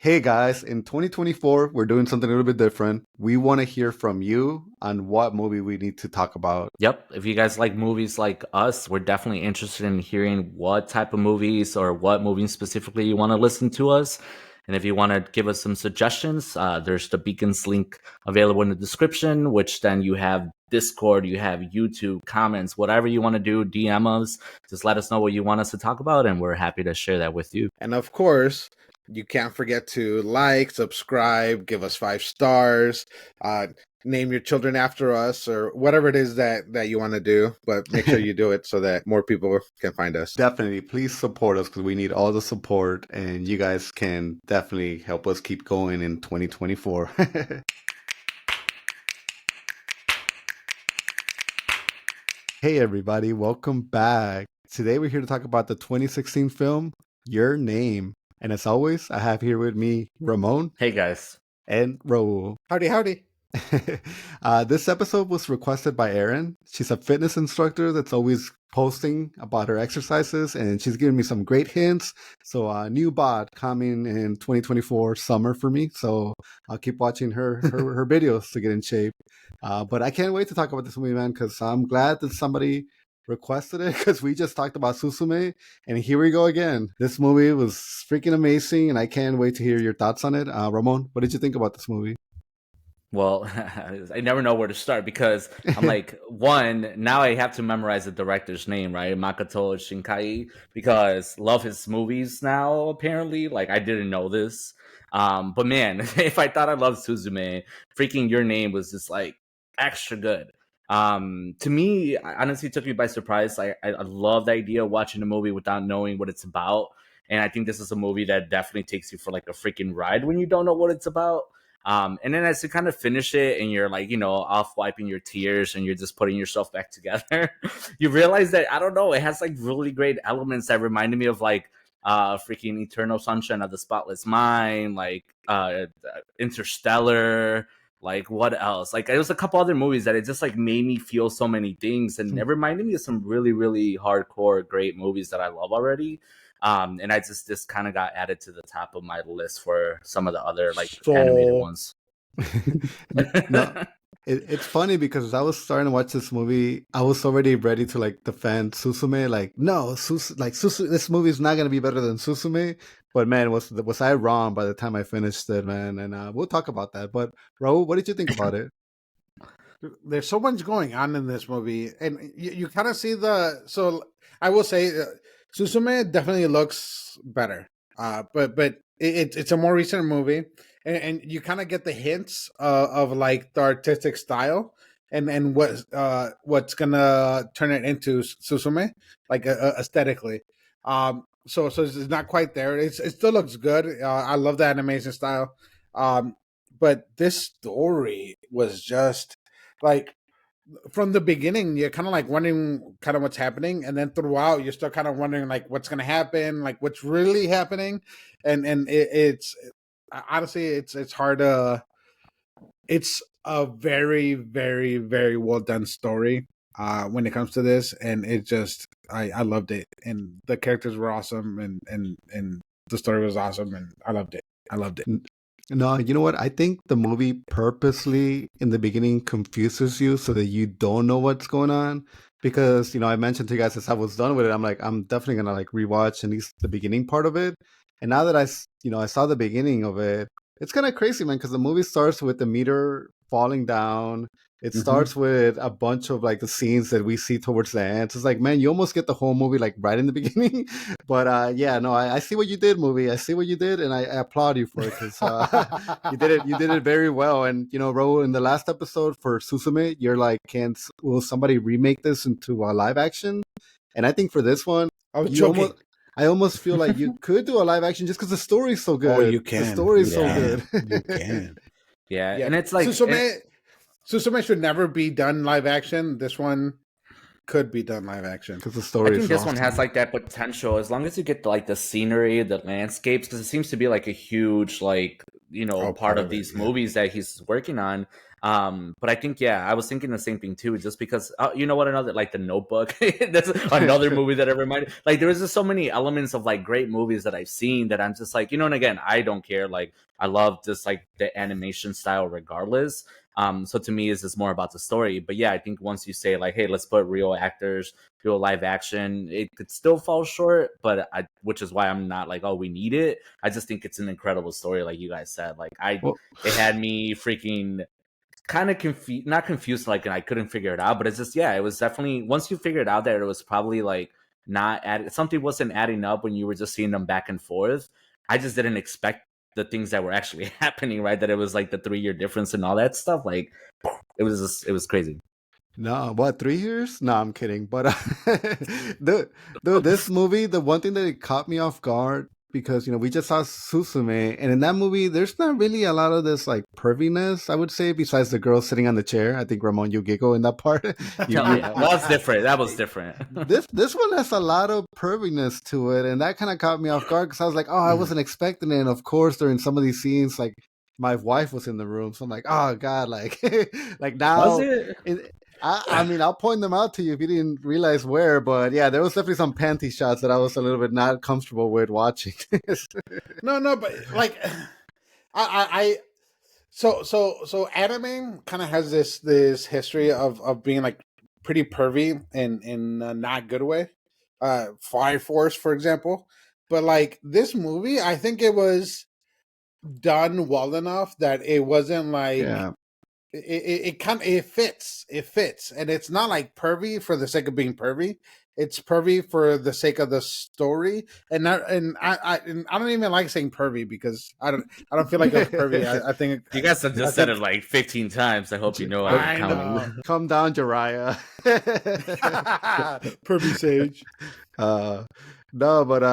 Hey guys, in 2024, we're doing something a little bit different. We want to hear from you on what movie we need to talk about. Yep. If you guys like movies like us, we're definitely interested in hearing what type of movies or what movies specifically you want to listen to us. And if you want to give us some suggestions, there's the Beacons link available in the description, which then you have Discord, you have YouTube, comments, whatever you want to do, DM us. Just let us know what you want us to talk about, and we're happy to share that with you. And of course, you can't forget to like, subscribe, give us 5 stars, name your children after us, or whatever it is that you want to do. But make sure you do it so that more people can find us. Definitely, please support us because we need all the support, and you guys can definitely help us keep going in 2024. Hey everybody, welcome back. Today we're here to talk about the 2016 film, Your Name. And as always, I have here with me Ramon. Hey guys. And Raul. Howdy. This episode was requested by Erin. She's a fitness instructor that's always posting about her exercises, and she's giving me some great hints. So a new bot coming in 2024 summer for me. So I'll keep watching her videos to get in shape. But I can't wait to talk about this movie, man, because I'm glad that somebody requested it, because we just talked about Suzume, and here we go again. This movie was freaking amazing, and I can't wait to hear your thoughts on it. Ramon, what did you think about this movie? Well, I never know where to start because I'm like, one, now I have to memorize the director's name, right? Makoto Shinkai, because love his movies now, apparently. Like, I didn't know this. But man, if I thought I loved Suzume, freaking Your Name was just like extra good. To me, honestly, it took me by surprise. I love the idea of watching a movie without knowing what it's about. And I think this is a movie that definitely takes you for like a freaking ride when you don't know what it's about. And then as you kind of finish it and you're like, off wiping your tears and you're just putting yourself back together, you realize that, I don't know, it has like really great elements that reminded me of like freaking Eternal Sunshine of the Spotless Mind, like Interstellar. Like, what else? Like, it was a couple other movies that it just, like, made me feel so many things. And it reminded me of some really, really hardcore, great movies that I love already. And I just kind of got added to the top of my list for some of the other, like, animated ones. No, it's funny because as I was starting to watch this movie, I was already ready to, like, defend Suzume. Like, no, this movie is not going to be better than Suzume. But man, was I wrong by the time I finished it, man? And we'll talk about that. But Raul, what did you think about it? There's so much going on in this movie, and you kind of see So I will say, Suzume definitely looks better. But it's a more recent movie, and you kind of get the hints of like the artistic style and what's gonna turn it into Suzume, like aesthetically. So it's not quite there. It still looks good. I love the animation style. But this story was just like, from the beginning, you're kind of like wondering kind of what's happening, and then throughout, you're still kind of wondering like what's gonna happen, like what's really happening, and it's honestly it's hard to. It's a very, very, very well done story when it comes to this, and it just I loved it, and the characters were awesome, and the story was awesome, and I loved it. No, you know what? I think the movie purposely in the beginning confuses you so that you don't know what's going on. Because, I mentioned to you guys as I was done with it, I'm like, I'm definitely going to like rewatch at least the beginning part of it. And now that I saw the beginning of it, it's kind of crazy, man, because the movie starts with the meteor falling down. It starts with a bunch of like the scenes that we see towards the end. So it's like, man, you almost get the whole movie like right in the beginning. But yeah, no, I see what you did, movie. I see what you did, and I applaud you for it because you did it very well. And Ro, in the last episode for Suzume, you're like, will somebody remake this into a live action? And I think for this one, I almost feel like you could do a live action just because the story is so good. Oh, you can. The story is so good. You can. Yeah, and it's like Suzume should never be done live action. This one could be done live action because the story. I think this one has like that potential as long as you get like the scenery, the landscapes, because it seems to be like a huge like part of it, these yeah. movies that he's working on. But I think, I was thinking the same thing too, just because you know what, another, like, The Notebook, that's another movie that I reminded, like, there was just so many elements of like great movies that I've seen that I'm just like, and again, I don't care, like, I love just like the animation style regardless. So to me, it's just more about the story. But yeah, I think once you say like, hey, let's put real actors, real live action, it could still fall short, but which is why I'm not like, oh, we need it. I just think it's an incredible story, like you guys said. Like, Well, it had me freaking kind of confused, not confused, like, and I couldn't figure it out, but it's just, it was definitely, once you figured out that it was probably like not something wasn't adding up when you were just seeing them back and forth. I just didn't expect the things that were actually happening, right? That it was like the 3-year difference and all that stuff. Like, it was crazy. no, what, 3 years? No, I'm kidding. But this movie, the one thing that it caught me off guard, because we just saw Susume, and in that movie, there's not really a lot of this like perviness, I would say, besides the girl sitting on the chair. I think Ramon, you giggle in that part. Well, that's different. That was different. This one has a lot of perviness to it, and that kind of caught me off guard because I was like, oh, I wasn't expecting it. And of course, during some of these scenes, like my wife was in the room, so I'm like, oh god, like like now. Was it? I mean, I'll point them out to you if you didn't realize where, but yeah, there was definitely some panty shots that I was a little bit not comfortable with watching. No, but like, I so anime kind of has this history of being like pretty pervy in a not good way. Fire Force, for example, but like this movie, I think it was done well enough that it wasn't like Yeah, it fits, and it's not like pervy for the sake of being pervy. It's pervy for the sake of the story, and I don't even like saying pervy because I don't feel like it was pervy. I think You guys have just said it like 15 times. I hope you know I'm I counting. know. calm down, Jiraiya. Pervy sage. uh no, but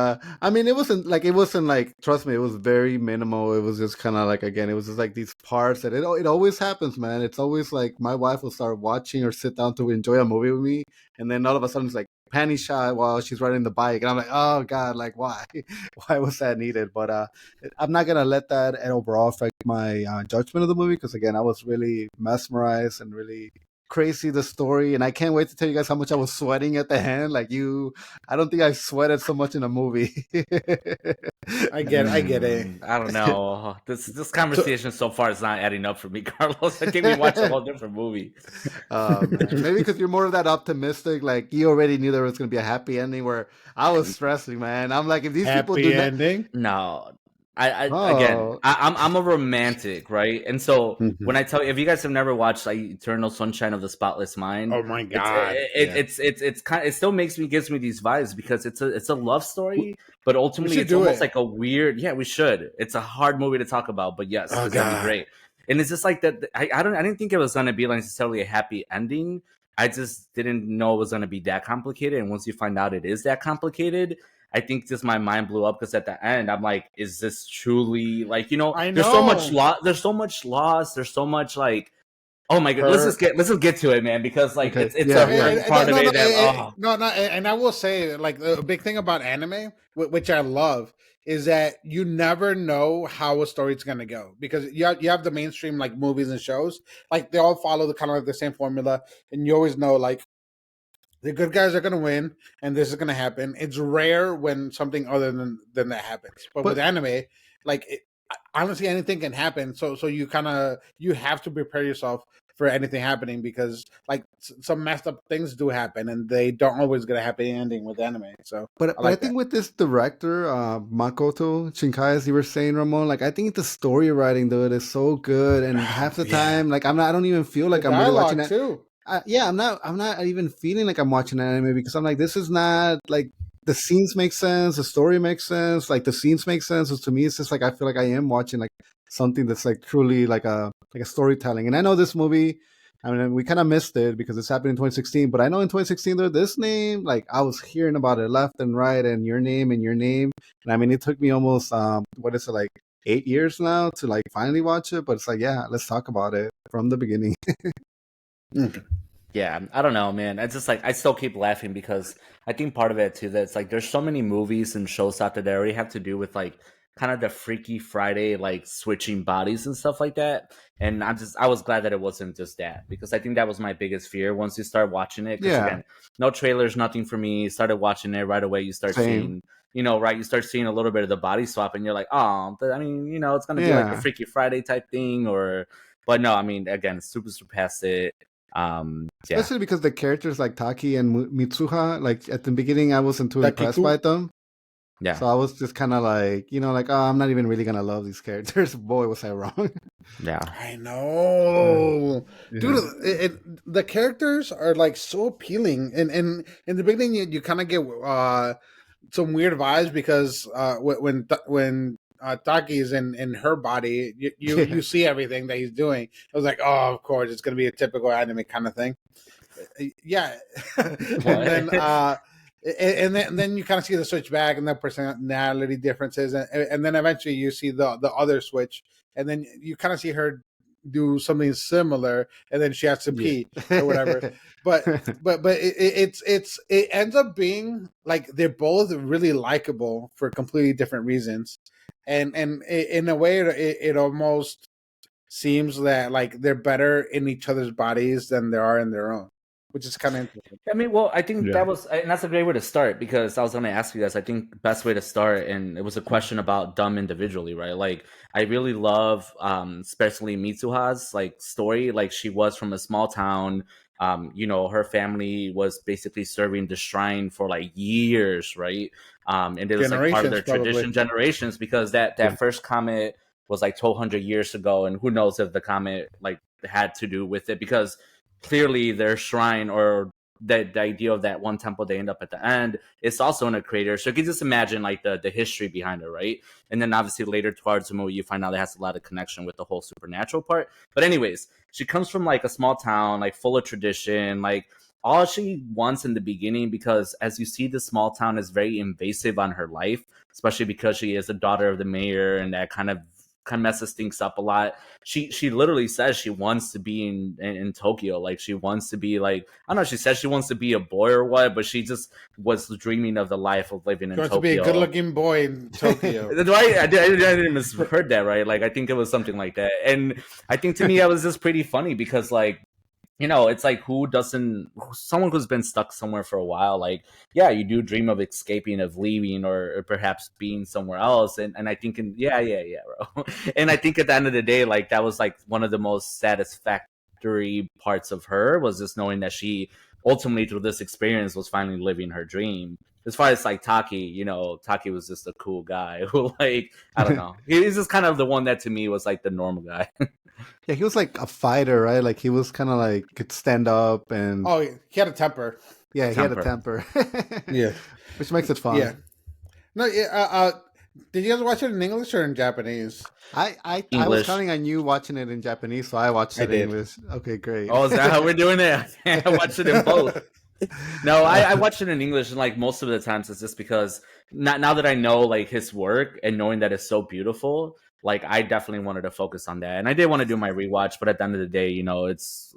I mean, it wasn't like, trust me, it was very minimal. It was just kind of like, again, it was just like these parts that it always happens, man. It's always like my wife will start watching or sit down to enjoy a movie with me, and then all of a sudden it's like panty shot while she's riding the bike, and I'm like, oh god, like why why was that needed? But I'm not gonna let that overall affect my judgment of the movie, because again, I was really mesmerized and really crazy, the story, and I can't wait to tell you guys how much I was sweating at the end. Like, I don't think I sweated so much in a movie. I get it. I don't know. This conversation so far is not adding up for me, Carlos. It gave me watch a whole different movie. Man. Maybe because you're more of that optimistic, like you already knew there was going to be a happy ending, where I was stressing, man. I'm like, if these people Happy do not, ending. No, I again, oh, I'm a romantic, right? And so Mhm. when I tell you, if you guys have never watched like Eternal Sunshine of the Spotless Mind, Oh my god! it's kind of, it still gives me these vibes because it's a love story, but ultimately should it's do almost it. like a weird. Yeah, we should. It's a hard movie to talk about, but yes, Oh it's gonna be god! great. And it's just like that. I didn't think it was gonna be like necessarily a happy ending. I just didn't know it was gonna be that complicated. And once you find out it is that complicated, I think just my mind blew up because at the end I'm like, is this truly like, I there's so much know. loss, there's so much loss, there's so much like, oh my god, Her. let's just get to it, man, because like okay, it's yeah, a yeah. certain part of it that And I will say, like, the big thing about anime, which I love, is that you never know how a story's gonna go because you have the mainstream like movies and shows, like they all follow the kind of like the same formula, and you always know like the good guys are gonna win and this is gonna happen. It's rare when something other than that happens, but with But anime, like honestly, anything can happen. So you have to prepare yourself for anything happening because like some messed up things do happen and they don't always get a happy ending with anime. So I I like that. think with this director, Makoto Shinkai, as you were saying, Ramon, like I think the story writing, dude, is so good, and half the Yeah, time, like I don't even feel the like I'm really watching dialogue that. too. Yeah, I'm not even feeling like I'm watching anime, because I'm like, this is not like, the scenes make sense, the story makes sense, like the scenes make sense. So to me, it's just like I feel like I am watching like something that's like truly like a storytelling. And I know this movie, I mean, we kind of missed it because it's happened in 2016, but I know in 2016 though, this name, like I was hearing about it left and right, and your name and your name, and I mean, it took me almost what is it, like 8 years now to like finally watch it. But it's like, yeah, let's talk about it from the beginning. yeah, I don't know, man. I just like, I still keep laughing because I think part of it too, that it's like there's so many movies and shows out there that already have to do with like kind of the Freaky Friday, like switching bodies and stuff like that. And I was glad that it wasn't just that, because I think that was my biggest fear once you start watching it. Because Yeah. again, no trailers, nothing for me. Started watching it right away. You start Same. seeing, right? You start seeing a little bit of the body swap, and you're like, oh, I mean, it's gonna be like a Yeah. Freaky Friday type thing, but no, I mean, again, super surpassed it. Yeah. Especially because the characters like Taki and Mitsuha, like at the beginning, I wasn't too impressed Takiku. by them. Yeah. So I was just kind of like, oh, I'm not even really gonna love these characters. Boy, was I wrong. Yeah. I know, Yeah. dude. The characters are like so appealing, and in the beginning, you kind of get some weird vibes because when Taki is in her body, you see everything that he's doing. I was like, oh, of course, it's gonna be a typical anime kind of thing. Yeah, and then you kind of see the switch back and the personality differences, and then eventually you see the other switch, and then you kind of see her do something similar, and then she has to pee or whatever. But it ends up being like they're both really likable for completely different reasons, and in a way it almost seems that like they're better in each other's bodies than they are in their own, which is kind of interesting. I mean, well, I think that's a great way to start, because I was going to ask you guys, I think best way to start, and it was a question about them individually, right? Like, I really love, especially Mitsuha's like story. Like, she was from a small town. Her family was basically serving the shrine for like years, right? And it was like part of their tradition, generations, because that first comet was like 1,200 years ago, and who knows if the comet like had to do with it, because clearly their shrine, or the idea of that one temple they end up at the end, it's also in a crater. So you can just imagine like the history behind it, right? And then obviously later towards the movie, you find out it has a lot of connection with the whole supernatural part. But anyways, she comes from like a small town, like full of tradition, like all she wants in the beginning, because as you see, the small town is very invasive on her life, especially because she is a daughter of the mayor, and that kind of messes things up a lot. She literally says she wants to be in Tokyo. Like, she wants to be like, I don't know, she says she wants to be a boy or what, but she just was dreaming of the life of living in Tokyo. To be a good-looking boy in Tokyo. I didn't misheard that, right? Like, I think it was something like that. And I think to me, it was just pretty funny, because like, it's like, someone who's been stuck somewhere for a while, like, yeah, you do dream of escaping, of leaving, or perhaps being somewhere else. And I think, bro. And I think at the end of the day, like, that was like one of the most satisfactory parts of her, was just knowing that she ultimately through this experience was finally living her dream. As far as like Taki, Taki was just a cool guy who, like, I don't know. He's just kind of the one that to me was like the normal guy. Yeah, he was like a fighter, right? Like, he was kind of like could stand up, and he had a temper. Yeah, he had a temper. Yeah, which makes it fun. Yeah. No, yeah. Did you guys watch it in English or in Japanese? I was counting on you watching it in Japanese, so I watched it in English. Okay, great. Oh, is that how we're doing it? I watched it in both. No, I watched it in English, and like most of the times it's just because now that I know like his work, and knowing that it's so beautiful, like I definitely wanted to focus on that. And I did want to do my rewatch, but at the end of the day, it's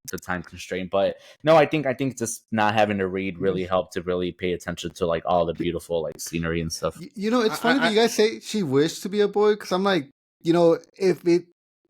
the time constraint. But no, I think just not having to read really helped to really pay attention to like all the beautiful like scenery and stuff. It's funny that you guys say she wished to be a boy, because I'm like, because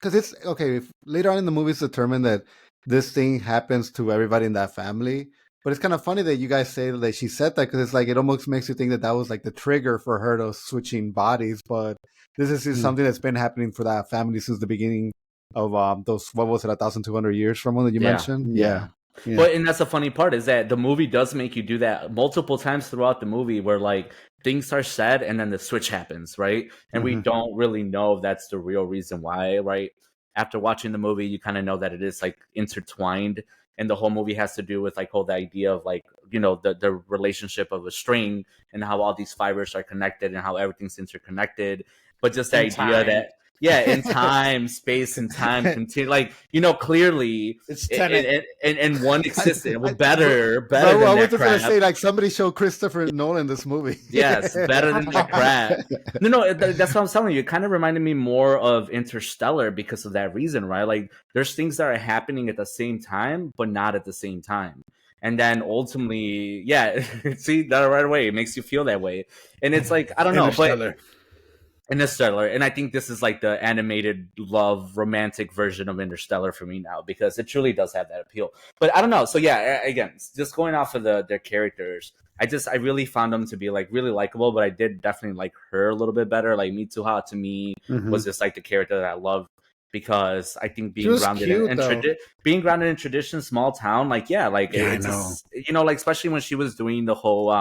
it's okay if later on in the movie it's determined that this thing happens to everybody in that family. But it's kind of funny that you guys say that she said that, because it's like it almost makes you think that was like the trigger for her to switching bodies. But this is something that's been happening for that family since the beginning of those, what was it, 1,200 years from one that you mentioned? Yeah. But and that's the funny part, is that the movie does make you do that multiple times throughout the movie, where like things are said and then the switch happens, right? And we don't really know if that's the real reason why, right? After watching the movie, you kind of know that it is like intertwined. And the whole movie has to do with like the idea of like, the relationship of a string, and how all these fibers are connected, and how everything's interconnected. But just the idea that, in time, space and time continue, like, clearly it's and one existed. Well, better than I was that just crap. gonna say, like, somebody show Christopher Nolan this movie. Yes, better than that crap. No, that's what I'm telling you. It kind of reminded me more of Interstellar because of that reason, right? Like, there's things that are happening at the same time, but not at the same time. And then ultimately, see that right away. It makes you feel that way. And it's like, I don't know, but Interstellar, and I think this is like the animated love romantic version of Interstellar for me now, because it truly does have that appeal. But I don't know. So yeah, again, just going off of their characters, I really found them to be like really likable, but I did definitely like her a little bit better. Like Mitsuha to me was just like the character that I loved, because I think being grounded being grounded in tradition, small town, like it's just, like especially when she was doing the whole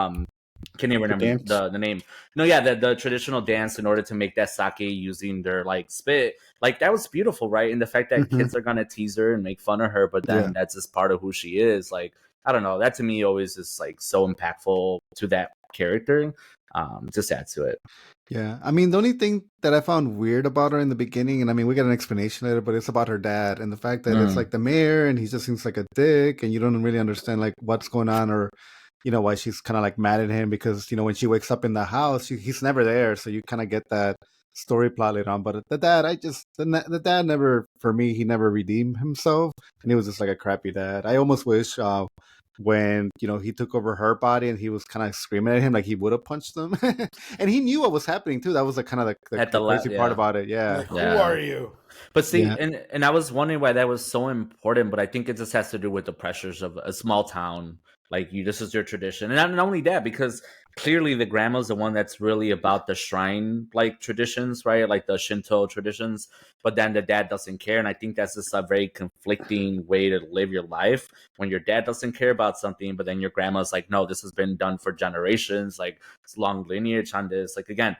can't even remember the name. No, yeah, the traditional dance in order to make that sake using their like spit, like that was beautiful, right? And the fact that kids are gonna tease her and make fun of her, but then that's just part of who she is. Like, I don't know, that to me always is like so impactful to that character. Just add to it. Yeah, I mean, the only thing that I found weird about her in the beginning, and I mean, we get an explanation later, but it's about her dad and the fact that it's like the mayor and he just seems like a dick, and you don't really understand like what's going on, or why she's kind of like mad at him, because when she wakes up in the house, he's never there, so you kind of get that story plot later on. But the dad, the dad never, for me, he never redeemed himself, and he was just like a crappy dad. I almost wish when he took over her body and he was kind of screaming at him, like he would have punched him, and he knew what was happening too. That was like kind of the crazy part about it. Yeah, like, who are you? But see, and I was wondering why that was so important, but I think it just has to do with the pressures of a small town. Like, this is your tradition. And not only that, because clearly the grandma's the one that's really about the shrine, like, traditions, right? Like the Shinto traditions. But then the dad doesn't care. And I think that's just a very conflicting way to live your life, when your dad doesn't care about something, but then your grandma's like, no, this has been done for generations. Like, it's long lineage on this. Like, again,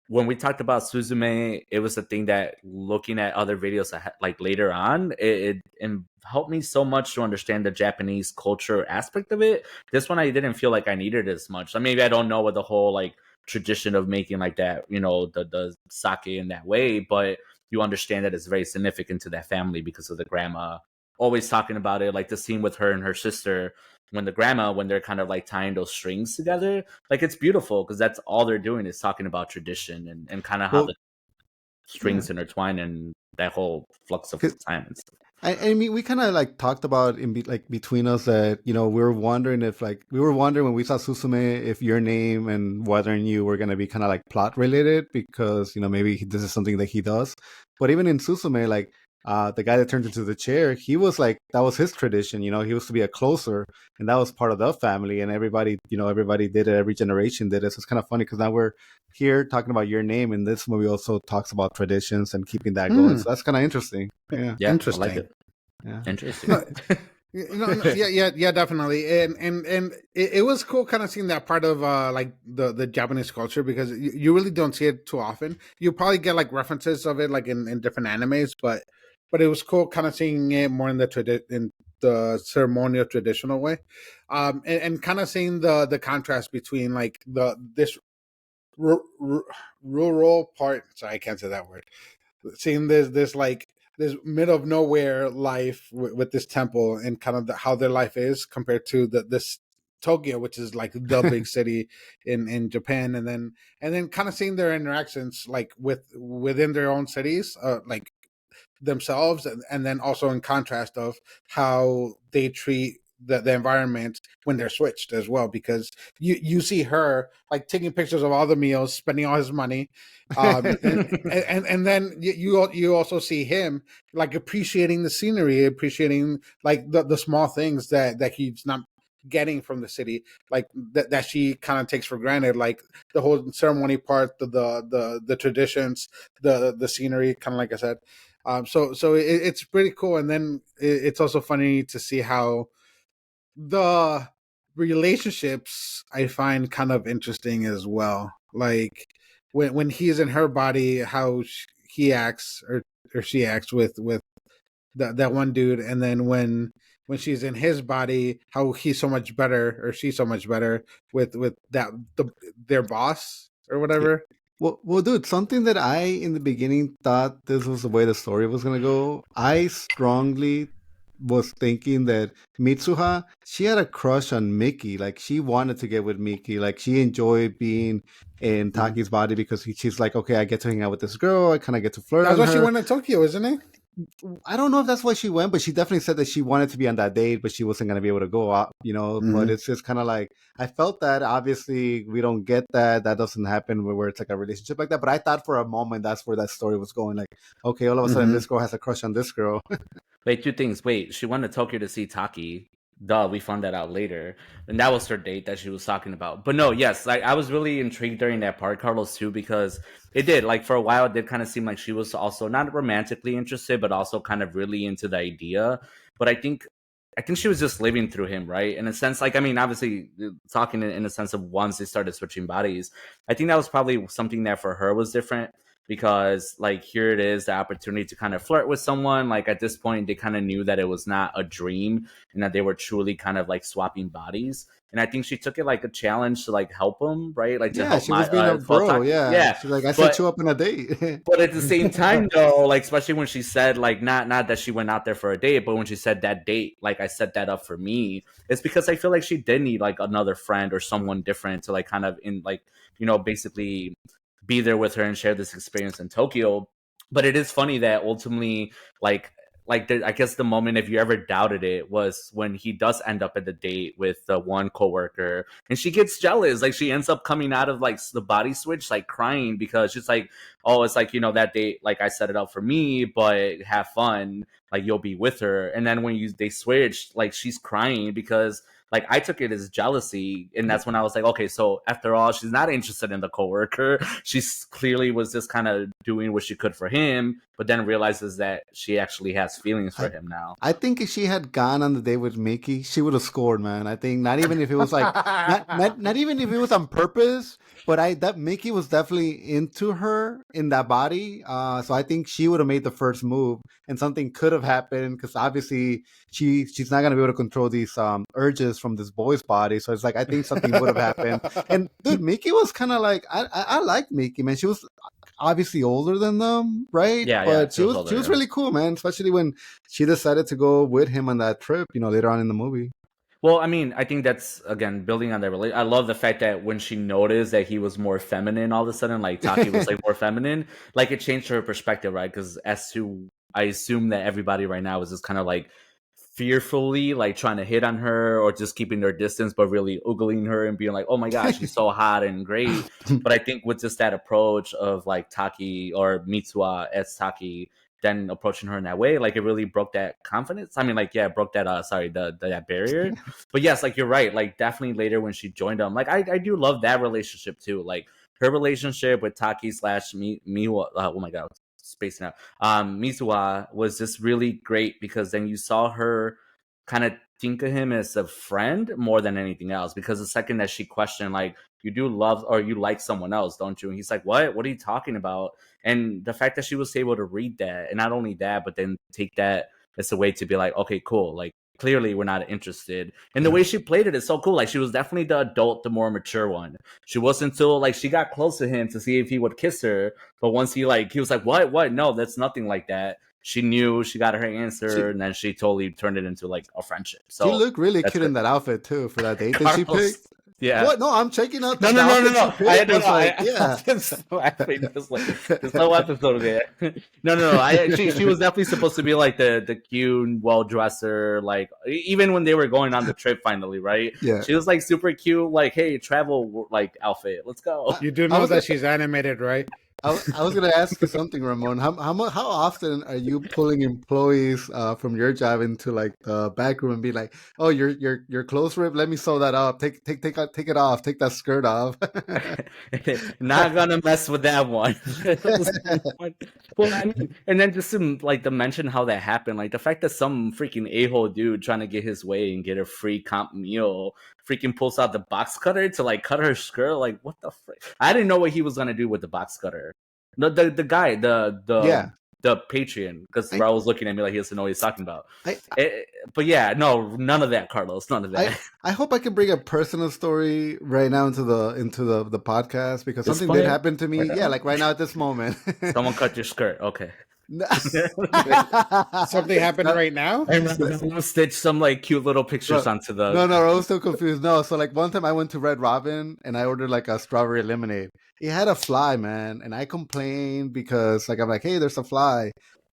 when we talked about Suzume, it was the thing that, looking at other videos like later on, it helped me so much to understand the Japanese culture aspect of it. This one I didn't feel like I needed as much. So maybe I don't know what the whole like tradition of making like that, the sake in that way, but you understand that it's very significant to that family because of the grandma always talking about it. Like the scene with her and her sister, when they're kind of like tying those strings together, like it's beautiful, because that's all they're doing is talking about tradition and kind of how the strings intertwine and that whole flux of time and stuff. I mean, we kind of like talked about between us that we were wondering when we saw Susume, if your name and Weathering You were gonna be kind of like plot related, because maybe this is something that he does. But even in Susume, like the guy that turned into the chair, he was like, that was his tradition. He was to be a closer, and that was part of the family, and everybody did it. Every generation did it. So it's kind of funny, because now we're here talking about your name, and this movie also talks about traditions and keeping that going. So that's kind of interesting. Yeah, interesting. I like it. Yeah. Interesting. Yeah, definitely. And it was cool kind of seeing that part of like the Japanese culture, because you really don't see it too often. You probably get like references of it like in different animes, but it was cool kind of seeing it more in the ceremonial traditional way, and kind of seeing the contrast between like this rural part. Sorry, I can't say that word. Seeing this like this middle of nowhere life with this temple, and kind of how their life is compared to this Tokyo, which is like the big city in Japan, and then kind of seeing their interactions like within their own cities, like themselves, and then also in contrast of how they treat the environment when they're switched as well, because you see her like taking pictures of all the meals, spending all his money, and then you also see him like appreciating the scenery, appreciating like the small things that he's not getting from the city, like that she kind of takes for granted, like the whole ceremony part, the traditions, the scenery, kind of like I said. So it's pretty cool, and then it's also funny to see how the relationships I find kind of interesting as well. Like when he's in her body, how he acts or she acts with that one dude, and then when she's in his body, how he's so much better or she's so much better with their boss or whatever. Well, dude, something that I in the beginning thought this was the way the story was gonna go. I strongly was thinking that Mitsuha, she had a crush on Mickey. Like, she wanted to get with Mickey. Like, she enjoyed being in Taki's body, because she's like, okay, I get to hang out with this girl. I kind of get to flirt. That's on why her. she went to Tokyo, isn't it? I don't know if that's why she went, but she definitely said that she wanted to be on that date, but she wasn't going to be able to go out, But it's just kind of like, I felt that obviously we don't get that. That doesn't happen where it's like a relationship like that. But I thought for a moment that's where that story was going. Like, okay, all of a sudden this girl has a crush on this girl. Wait, two things. Wait, she went to Tokyo to see Taki. Duh, we found that out later. And that was her date that she was talking about. But no, yes, like I was really intrigued during that part, Carlos, too, because it did, like, for a while, it did kind of seem like she was also not romantically interested, but also kind of really into the idea. But I think she was just living through him, right? In a sense, like, I mean, obviously, talking in a sense of once they started switching bodies, I think that was probably something that for her was different because, like, here it is, the opportunity to kind of flirt with someone. Like, at this point, they kind of knew that it was not a dream and that they were truly kind of like swapping bodies. And I think she took it like a challenge to like help him, right? Like to help she was being a bro. Yeah. She's like, I set you up on a date. But at the same time, though, like especially when she said like not that she went out there for a date, but when she said that date, like I set that up for me, it's because I feel like she did need like another friend or someone different to like kind of in like basically be there with her and share this experience in Tokyo. But it is funny that ultimately, I guess the moment, if you ever doubted it, was when he does end up at the date with the one coworker, and she gets jealous. Like she ends up coming out of like the body switch, like crying because she's like, "Oh, it's like that date, like I set it up for me, but have fun. Like you'll be with her." And then when they switched, like she's crying because like I took it as jealousy, and that's when I was like, okay, so after all, she's not interested in the coworker. She's clearly was just kind of doing what she could for him, but then realizes that she actually has feelings for him now. I think if she had gone on the date with Mickey, she would have scored, man. I think not even if it was like not even if it was on purpose, but that Mickey was definitely into her in that body. So I think she would have made the first move, and something could have happened because obviously she's not gonna be able to control these urges from this boy's body. So it's like I think something would have happened. And dude, Mickey was kind of like I liked Mickey, man. She was obviously older than them, right? Yeah, but she was really cool, man. Especially when she decided to go with him on that trip, later on in the movie. Well, I mean, I think that's again building on that relationship. I love the fact that when she noticed that he was more feminine, all of a sudden, like Taki was like more feminine, like it changed her perspective, right? Because as to I assume that everybody right now is just kind of like fearfully like trying to hit on her or just keeping their distance, but really oogling her and being like, oh my gosh, she's so hot and great. But I think with just that approach of like Taki or Mitsuha as Taki, then approaching her in that way, like it really broke that confidence. I mean, like, yeah, it broke that that barrier. But yes, like you're right, like definitely later when she joined them, like I do love that relationship too. Like her relationship with Taki slash Miwa, oh my god, spacing out. Mitsuha was just really great because then you saw her kind of think of him as a friend more than anything else. Because the second that she questioned, like, you do love or you like someone else, don't you? And he's like, what? What are you talking about? And the fact that she was able to read that, and not only that, but then take that as a way to be like, okay, cool. Like, clearly we're not interested. And the way she played it is so cool. Like she was definitely the adult, the more mature one. She wasn't until like she got close to him to see if he would kiss her. But once he was like, what? No, that's nothing like that. She knew, she got her answer, and then she totally turned it into like a friendship. So she looked really cute in that outfit too for that date that she picked. Yeah. What? No, I'm checking out the No. This whole episode there. No. She was definitely supposed to be like the cute, well dresser. Like even when they were going on the trip finally, right? Yeah. She was like super cute. Like, hey, travel like outfit. Let's go. You do know that she's animated, right? I was going to ask you something, Ramon. How often are you pulling employees from your job into like the back room and be like, "Oh, your clothes ripped. Let me sew that up. Take it off. Take that skirt off." Not gonna mess with that one. Well, I mean, and then just to mention how that happened, like the fact that some freaking a-hole dude trying to get his way and get a free comp meal freaking pulls out the box cutter to like cut her skirt. Like, what the frick? I didn't know what he was gonna do with the box cutter. No, the guy, the Patreon, because Raul was looking at me like he doesn't know what he's talking about. But yeah, no, none of that, Carlos, none of that. I hope I can bring a personal story right now into the podcast because something did happen to me. Right now? Like right now at this moment. Someone cut your skirt. Okay. Something happened right now. And stitch some like cute little pictures onto the. No, I was still confused. No, so like one time I went to Red Robin and I ordered like a strawberry lemonade. It had a fly, man, and I complained because like I'm like, hey, there's a fly.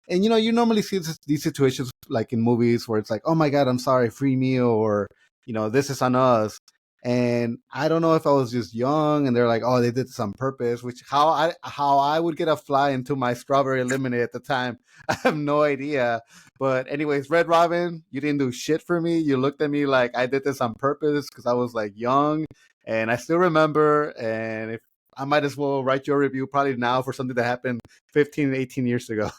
And you normally see these situations like in movies where it's like, oh my god, I'm sorry, free meal, or this is on us. And I don't know if I was just young and they're like, oh, they did this on purpose, which how I would get a fly into my strawberry lemonade at the time. I have no idea. But anyways, Red Robin, you didn't do shit for me. You looked at me like I did this on purpose because I was like young and I still remember. And if I might as well write your review probably now for something that happened 15, 18 years ago.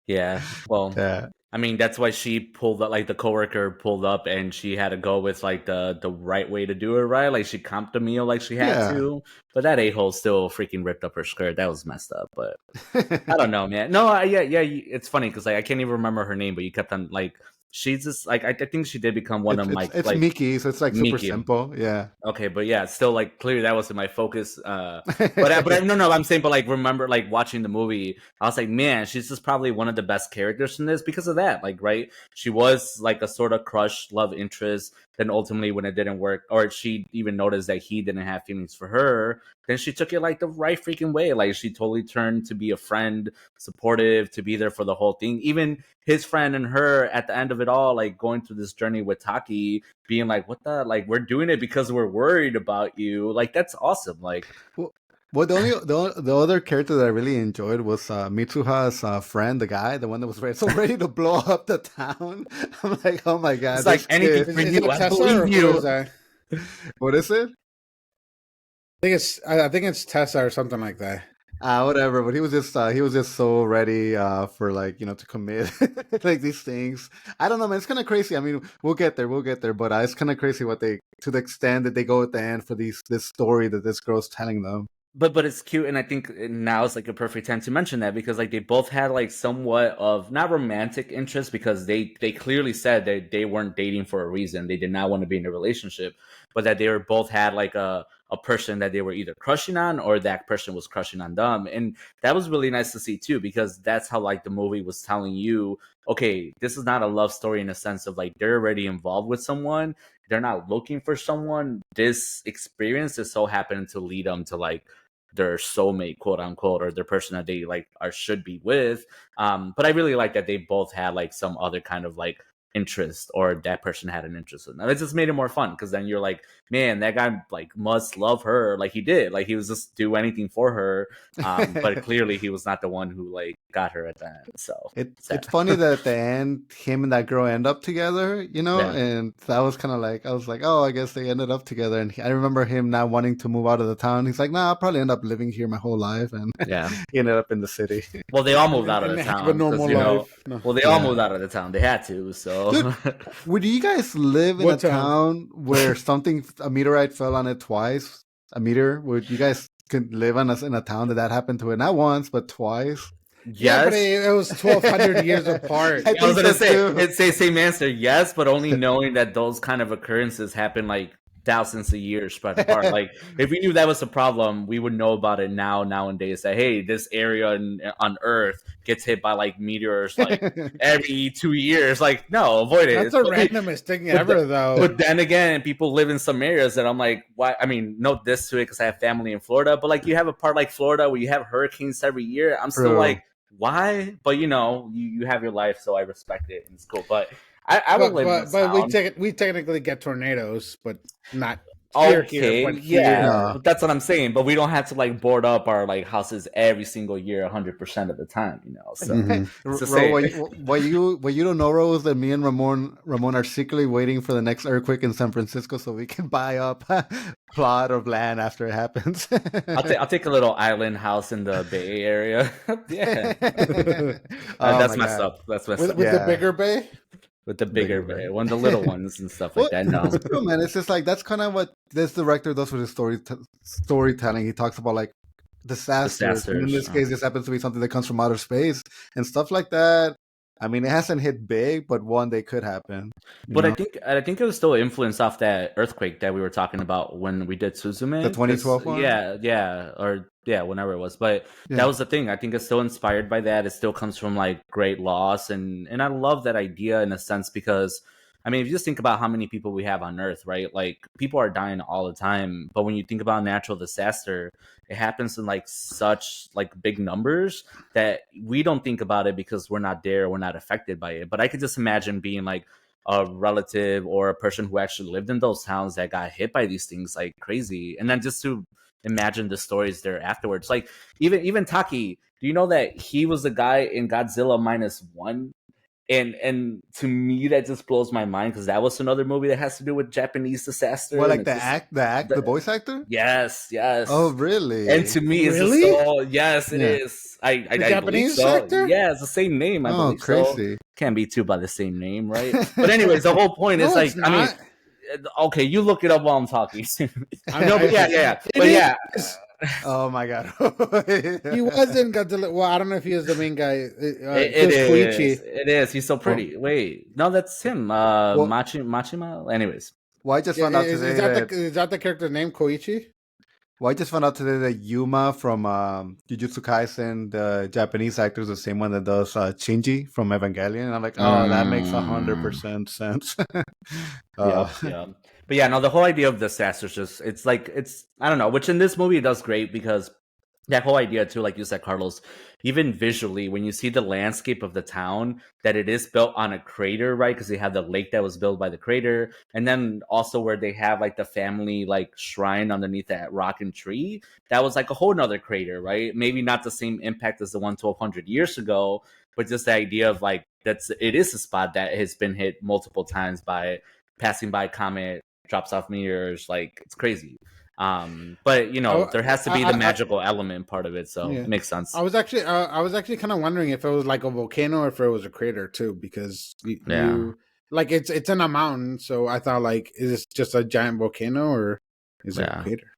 Yeah. Well, Yeah. I mean, that's why she pulled up, like the coworker pulled up and she had to go with like the right way to do it, right? Like she comped the meal like she had to. But that a-hole still freaking ripped up her skirt. That was messed up. But I don't know, man. No, yeah. It's funny because like I can't even remember her name, but you kept on like, she's just like, I think she did become one of my It's like Miki, so it's like super Miki. simple. Yeah. Okay, but yeah, it's still like clearly that wasn't my focus. But no, I'm saying, but like remember, like watching the movie, I was like, man, she's just probably one of the best characters in this because of that. Like, right, she was like a sort of crush, love interest. Then ultimately, when it didn't work, or she even noticed that he didn't have feelings for her, then she took it like the right freaking way. Like she totally turned to be a friend, supportive, to be there for the whole thing. Even his friend and her at the end of it all, like going through this journey with Taki, being like, what the, like, we're doing it because we're worried about you. Like, that's awesome. Like, well, the other character that I really enjoyed was Mitsuha's friend, the guy, the one that was ready to blow up the town. I'm like, oh my god, it's like anything for you. I believe you. What is it? I think it's Tessa or something like that. Whatever. But he was just so ready for like to commit like these things. I don't know, man. It's kind of crazy. I mean, we'll get there. But it's kind of crazy what they, to the extent that they go at the end for this story that this girl's telling them. But it's cute, and I think now is like a perfect time to mention that because like they both had like somewhat of not romantic interest because they clearly said that they weren't dating for a reason. They did not want to be in a relationship, but that they were both had like a person that they were either crushing on or that person was crushing on them. And that was really nice to see too, because that's how like the movie was telling you, okay, this is not a love story in a sense of like they're already involved with someone. They're not looking for someone. This experience is so happening to lead them to like their soulmate, quote unquote, or their person that they like are should be with. But I really like that they both had like some other kind of like interest, or that person had an interest in them. It just made it more fun because then you're like, man, that guy like must love her. Like he did. Like he was just do anything for her. But clearly he was not the one who like got her at the end. So it's funny that at the end him and that girl end up together, and that was kind of like, I was like, oh, I guess they ended up together. And I remember him not wanting to move out of the town. He's like, nah, I'll probably end up living here my whole life. And he ended up in the city. Well, they all moved out of the town. Have a normal life. No. Well, they all moved out of the town. They had to. So dude, would you guys live in a town where a meteorite fell on it twice? A meteor? Would you guys could live in a town that happened to it not once but twice? Yes. Yeah, but it was 1,200 years apart. I was gonna say it's the same answer. Yes, but only knowing that those kind of occurrences happen like thousands of years spread apart. Like if we knew that was a problem, we would know about it nowadays. That hey, this area on Earth gets hit by like meteors like every 2 years. Like no, avoid it. That's the randomest thing ever, though. But then again, people live in some areas that I'm like, why? I mean, no diss to it because I have family in Florida. But like you have a part like Florida where you have hurricanes every year. I'm still like, why? But you have your life, so I respect it and it's cool. But I would live in this town. we technically get tornadoes, but not okay, here. Yeah, but that's what I'm saying. But we don't have to like board up our like houses every single year, 100% of the time. So what you don't know, Ro, is that me and Ramon are secretly waiting for the next earthquake in San Francisco so we can buy up a plot of land after it happens. I'll take a little island house in the Bay Area. Yeah, that's messed up. That's messed up. With the bigger bay. With the bigger bay, one of the little ones and stuff like that. No, man, it's just like that's kind of what this director does with his storytelling. He talks about like disasters. And in this case, this happens to be something that comes from outer space and stuff like that. I mean, it hasn't hit big, but one day could happen. But I think it was still influenced off that earthquake that we were talking about when we did Suzume. The 2012 one? Yeah, whenever it was. But that was the thing. I think it's still inspired by that. It still comes from like great loss. And I love that idea in a sense because I mean, if you just think about how many people we have on Earth, right? Like people are dying all the time, but when you think about natural disaster, it happens in like such like big numbers that we don't think about it because we're not there, we're not affected by it. But I could just imagine being like a relative or a person who actually lived in those towns that got hit by these things like crazy, and then just to imagine the stories there afterwards. Like even Taki, do you know that he was the guy in Godzilla -1? And to me that just blows my mind because that was another movie that has to do with Japanese disaster. Well, And like the voice actor. yes. Oh, really? And to me, it's just Really? so yes, it Yeah. is. I believe Japanese so. actor? Yeah, it's the same name. I Oh, believe so. crazy. Can't be two by the same name, right? But anyways, the whole point is No, like, it's I mean, not. okay, you look it up while I'm talking. I- No, but yeah. It But yeah, is. Oh my god. He was in Godzilla. Well, I don't know if he was the main guy. it Just is. Koichi. It is. He's so pretty. Wait, no, that's him. Well, Machima. Anyways, well, I just Yeah, found out is today that that. is that the character's name, Koichi? Well, I just found out today that Yuma from Jujutsu Kaisen, the Japanese actor, is the same one that does Shinji from Evangelion. And I'm like, oh, that makes 100% sense. Yep. But yeah, no, the whole idea of disaster is just it's like it's I don't know, which in this movie it does great because that whole idea too, like you said, Carlos, even visually, when you see the landscape of the town, that it is built on a crater, right? Because they have the lake that was built by the crater, and then also where they have like the family like shrine underneath that rock and tree, that was like a whole nother crater, right? Maybe not the same impact as the one 1,200 years ago, but just the idea of like it is a spot that has been hit multiple times by passing by comet, drops off meteors, like it's crazy. But you know, there has to be the magical element part of it, so Yeah. it makes sense. I was actually kind of wondering if it was like a volcano or if it was a crater too, because Yeah. you like it's in a mountain. So I thought like, is this just a giant volcano or is it a Yeah. crater?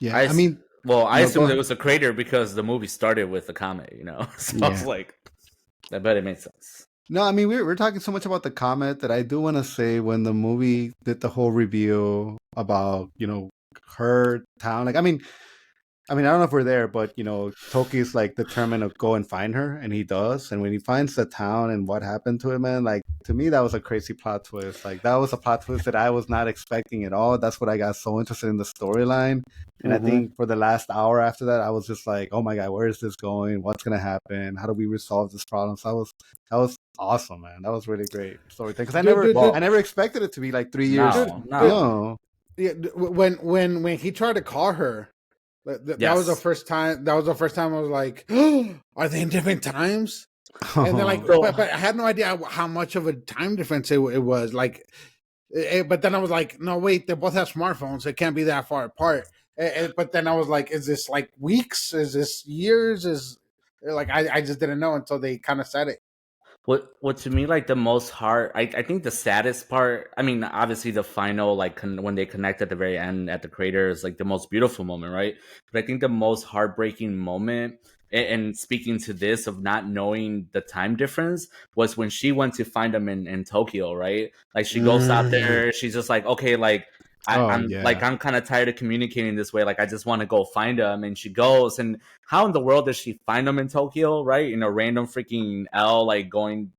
Yeah, I I mean, Well, I No, assumed go it was a crater because the movie started with a comet, you know. So I was Yeah. like, I bet it made sense. no, I mean, we're talking so much about the comet that I do want to say when the movie did the whole review about, her town. Like, I don't know if we're there, but Toki's like determined to go and find her, and he does. And when he finds the town and what happened to him, man, like to me that was a crazy plot twist. Like that was a plot twist that I was not expecting at all. That's what I got so interested in the storyline. And I think for the last hour after that, I was just like, oh my god, where is this going? What's gonna happen? How do we resolve this problem? So that was awesome, man. That was really great storytelling because I never expected it to be like 3 years. No. Yeah, when he tried to call her, that was the Yes. first time. That was the first time I was like, oh, are they in different times? And then like, So- but I had no idea how much of a time difference it was. Like, but then I was like, no, wait, they both have smartphones. It can't be that far apart. But then I was like, is this like weeks? Is this years? Is like I just didn't know until they kind of said it. What to me like the most hard I think the saddest part, I mean obviously the final like when they connect at the very end at the crater is like the most beautiful moment, right? But I think the most heartbreaking moment and speaking to this of not knowing the time difference was when she went to find him in Tokyo, right? Like she goes out there, she's just like, okay, like I'm kind of tired of communicating this way. Like I just want to go find him, and she goes. And how in the world does she find him in Tokyo? Right, in a random freaking L, like going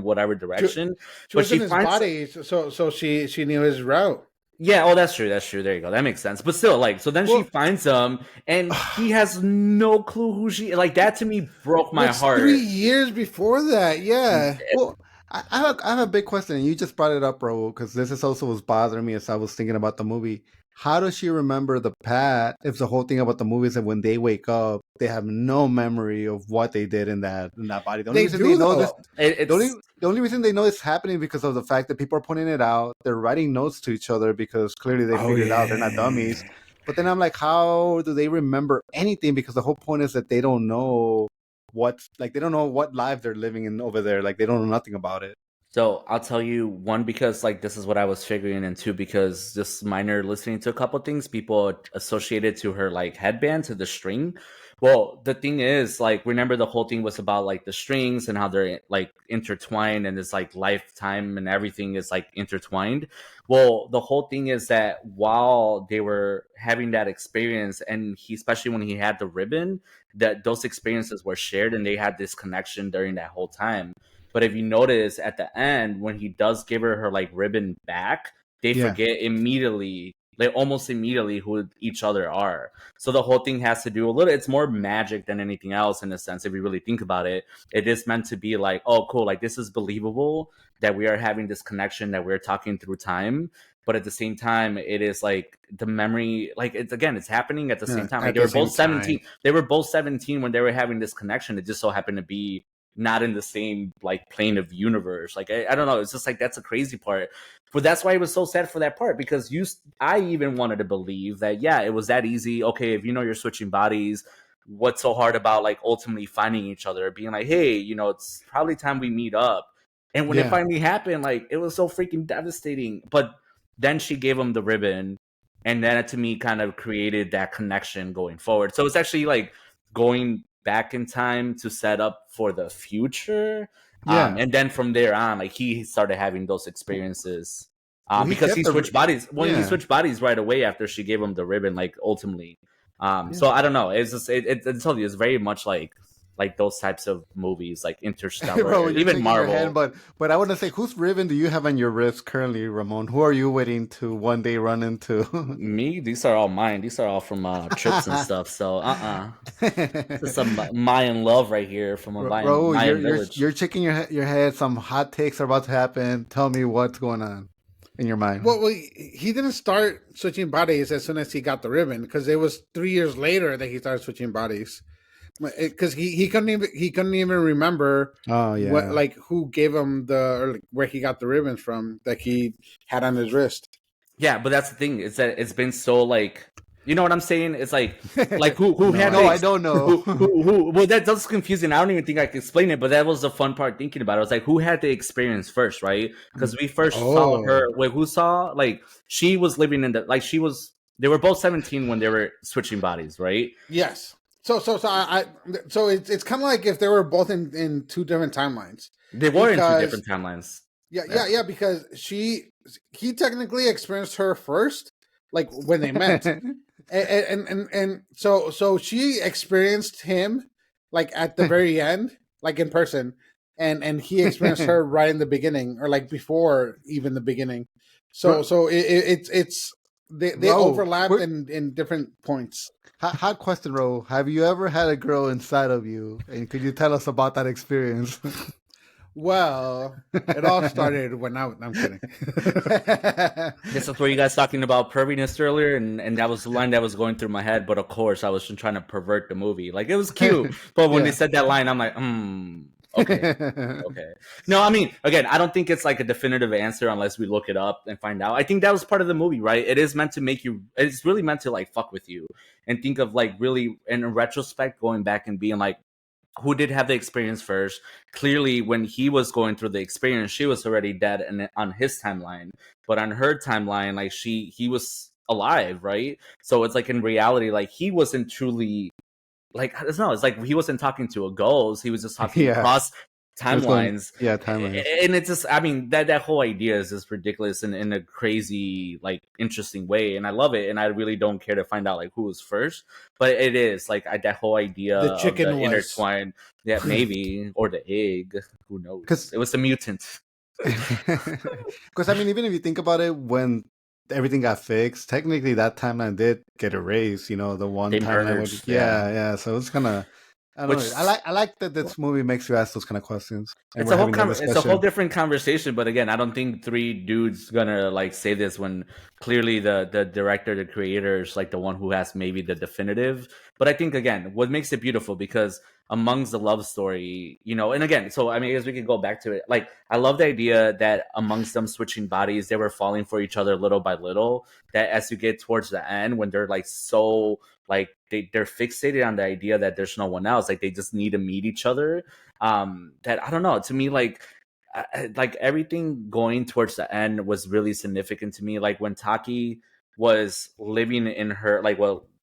whatever direction. She was in his body, so she knew his route. Yeah, oh, that's true. There you go. That makes sense. But still, like, so then she finds him, and he has no clue who she. Like that to me broke my heart. 3 years before that, yeah. Well, I have a big question, and you just brought it up, bro, because this is also was bothering me as I was thinking about the movie. How does she remember the past if the whole thing about the movie is that when they wake up, they have no memory of what they did in that body? The only reason they know this, the only reason they know it's happening because of the fact that people are pointing it out. They're writing notes to each other because clearly they figured it out. They're not dummies. But then I'm like, how do they remember anything? Because the whole point is that they don't know they don't know what life they're living in over there. Like they don't know nothing about it. So I'll tell you, one, because like this is what I was figuring, and two, because just minor listening to a couple things, people associated to her like headband to the string. Well, the thing is, like, remember the whole thing was about like the strings and how they're like intertwined, and it's like lifetime and everything is like intertwined. Well, the whole thing is that while they were having that experience, and especially when he had the ribbon, that those experiences were shared and they had this connection during that whole time. But if you notice at the end, when he does give her like ribbon back, they forget immediately, like almost immediately, who each other are. So the whole thing has to do a little, it's more magic than anything else in a sense. If you really think about it, it is meant to be like, oh, cool, like this is believable that we are having this connection, that we're talking through time. But at the same time, it is like the memory, like it's happening at the same time. Like they were both 17. They were both 17 when they were having this connection. It just so happened to be not in the same like plane of universe. Like I don't know. It's just like that's a crazy part. But that's why it was so sad for that part, because I even wanted to believe that it was that easy. Okay, if you're switching bodies, what's so hard about like ultimately finding each other, being like, hey, it's probably time we meet up. And when it finally happened, like it was so freaking devastating. But then she gave him the ribbon, and then to me kind of created that connection going forward. So it's actually like going back in time to set up for the future. And then from there on, like he started having those experiences because he switched bodies. Well, he switched bodies right away after she gave him the ribbon, like ultimately. So I don't know. It's just it's very much like those types of movies, like Interstellar, Bro, even Marvel. Head, but I want to say, whose ribbon do you have on your wrist currently, Ramon? Who are you waiting to one day run into? Me? These are all mine. These are all from trips and stuff. So this is some Mayan love right here from a Mayan village. You're shaking your head. Some hot takes are about to happen. Tell me what's going on in your mind. Well, he didn't start switching bodies as soon as he got the ribbon, because it was 3 years later that he started switching bodies. Because he couldn't even remember who gave him where he got the ribbons from that he had on his wrist. Yeah, but that's the thing, is that it's been so like, you know what I'm saying? It's like who had no, I don't know. who well, that's confusing. I don't even think I can explain it, but that was the fun part thinking about it. It was like, who had the experience first, right? Because we first saw her. Wait, who saw? Like she was living in they were both 17 when they were switching bodies, right? Yes. So it's kind of like if they were both in two different timelines. They were in two different timelines. Yeah, because he technically experienced her first, like when they met, and so she experienced him like at the very end, like in person, and he experienced her right in the beginning, or like before even the beginning. So they overlap in different points. Hot question, Ro. Have you ever had a girl inside of you? And could you tell us about that experience? Well, it all started when I'm kidding. This is where you guys talking about perviness earlier, and that was the line that was going through my head. But of course, I was just trying to pervert the movie. Like it was cute, but when they said that line, I'm like, okay. No, I mean, again, I don't think it's like a definitive answer unless we look it up and find out. I think that was part of the movie, right? It is meant to make you. It's really meant to like fuck with you and think of like really in retrospect, going back and being like, who did have the experience first? Clearly, when he was going through the experience, she was already dead and on his timeline. But on her timeline, like he was alive, right? So it's like in reality, like he wasn't truly like, I don't know. It's like he wasn't talking to a ghost. He was just talking across timelines. Timelines. And it's just, I mean, that whole idea is just ridiculous in a crazy, like, interesting way. And I love it. And I really don't care to find out, like, who was first. But it is, like, that whole idea the chicken of the was intertwined. Yeah, maybe. Or the egg. Who knows? Because it was the mutant. Because, I mean, even if you think about it, when everything got fixed, technically that timeline did get erased, the one timeline. So it's kind of, I don't know. I like that this movie makes you ask those kind of questions. It's a whole different conversation, but again, I don't think three dudes gonna like say this when clearly the director, the creator is like the one who has maybe the definitive. But I think again, what makes it beautiful, because amongst the love story, and again, so I mean, I guess we can go back to it. Like, I love the idea that amongst them switching bodies, they were falling for each other little by little. That as you get towards the end, when they're like so like they're fixated on the idea that there's no one else, like they just need to meet each other. That I don't know. To me, like everything going towards the end was really significant to me. Like when Taki was living in her,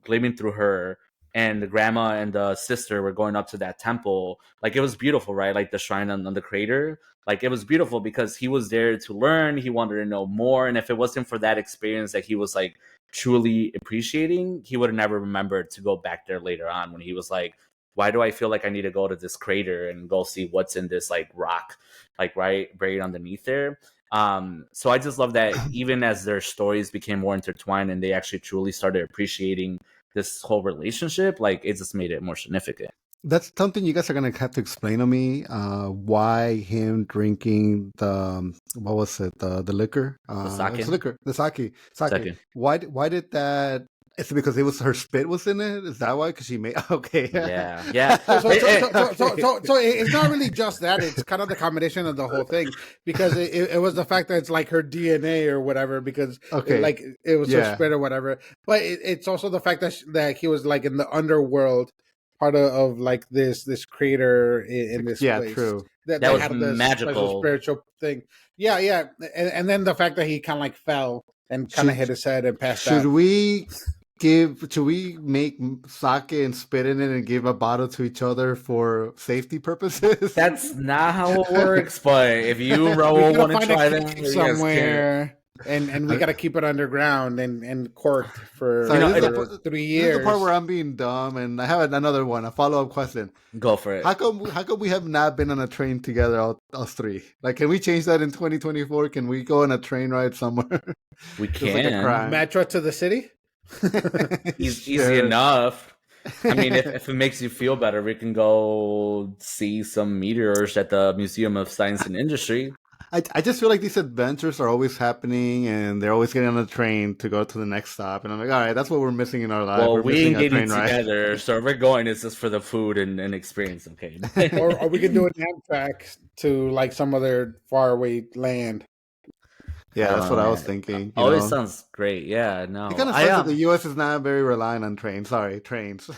living through her, and the grandma and the sister were going up to that temple. Like it was beautiful, right? Like the shrine on the crater. Like it was beautiful because he was there to learn. He wanted to know more. And if it wasn't for that experience that he was like truly appreciating, he would have never remembered to go back there later on when he was like why do I feel like I need to go to this crater and go see what's in this like rock, like right buried underneath there? So I just love that even as their stories became more intertwined and they actually truly started appreciating this whole relationship, like it just made it more significant. That's something you guys are gonna have to explain to me. Why him drinking the what was it? The liquor? The sake? It's liquor. The sake. Sake. Why did that? Is it because it was her spit was in it? Is that why? Because she made okay. Yeah. So it's not really just that. It's kind of the combination of the whole thing, because it was the fact that it's like her DNA or whatever, because like it was her spit or whatever. But it's also the fact that he was like in the underworld, part of like this crater in this place. Yeah, true. That was had this magical spiritual thing. Yeah. And then the fact that he kind of like fell and kind of hit his head and passed out. Should we make sake and spit in it and give a bottle to each other for safety purposes? That's not how it works, but if you want to try that somewhere, and we got to keep it underground and corked for 3 years. This is the part where I'm being dumb, and I have another one, a follow-up question. Go for it. How come we have not been on a train together, us three? Like, can we change that in 2024? Can we go on a train ride somewhere? We can. Like Metro to the city? Easy enough. I mean, if it makes you feel better, we can go see some meteors at the Museum of Science and Industry. I just feel like these adventures are always happening, and they're always getting on a train to go to the next stop. And I'm like, all right, that's what we're missing in our life. Well, we ain't getting together, so if we're going, it's just for the food and experience. Okay, or we can do an Amtrak to like some other faraway land. Yeah, that's what I was thinking. Always sounds great. Yeah, no. It kind of sucks that the U.S. is not very reliant on trains. Sorry, trains.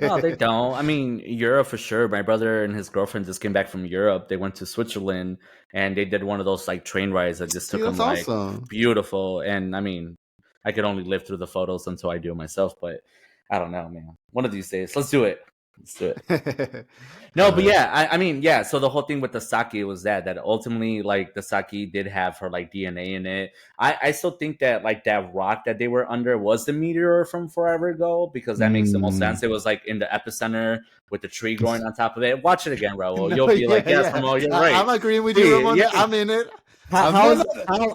No, they don't. I mean, Europe for sure. My brother and his girlfriend just came back from Europe. They went to Switzerland and they did one of those like train rides that just took them like beautiful. And I mean, I could only live through the photos until I do it myself. But I don't know, man. One of these days, let's do it. Let's do it. No, but yeah, I mean, yeah. So the whole thing with the sake was that ultimately, like, the sake did have her like DNA in it. I still think that like that rock that they were under was the meteor from forever ago, because that makes the most sense. It was like in the epicenter with the tree growing on top of it. Watch it again, Raul. You'll be like, yes, Raul, you're right. I'm agreeing with you, Ramon. Yeah. I'm in it. How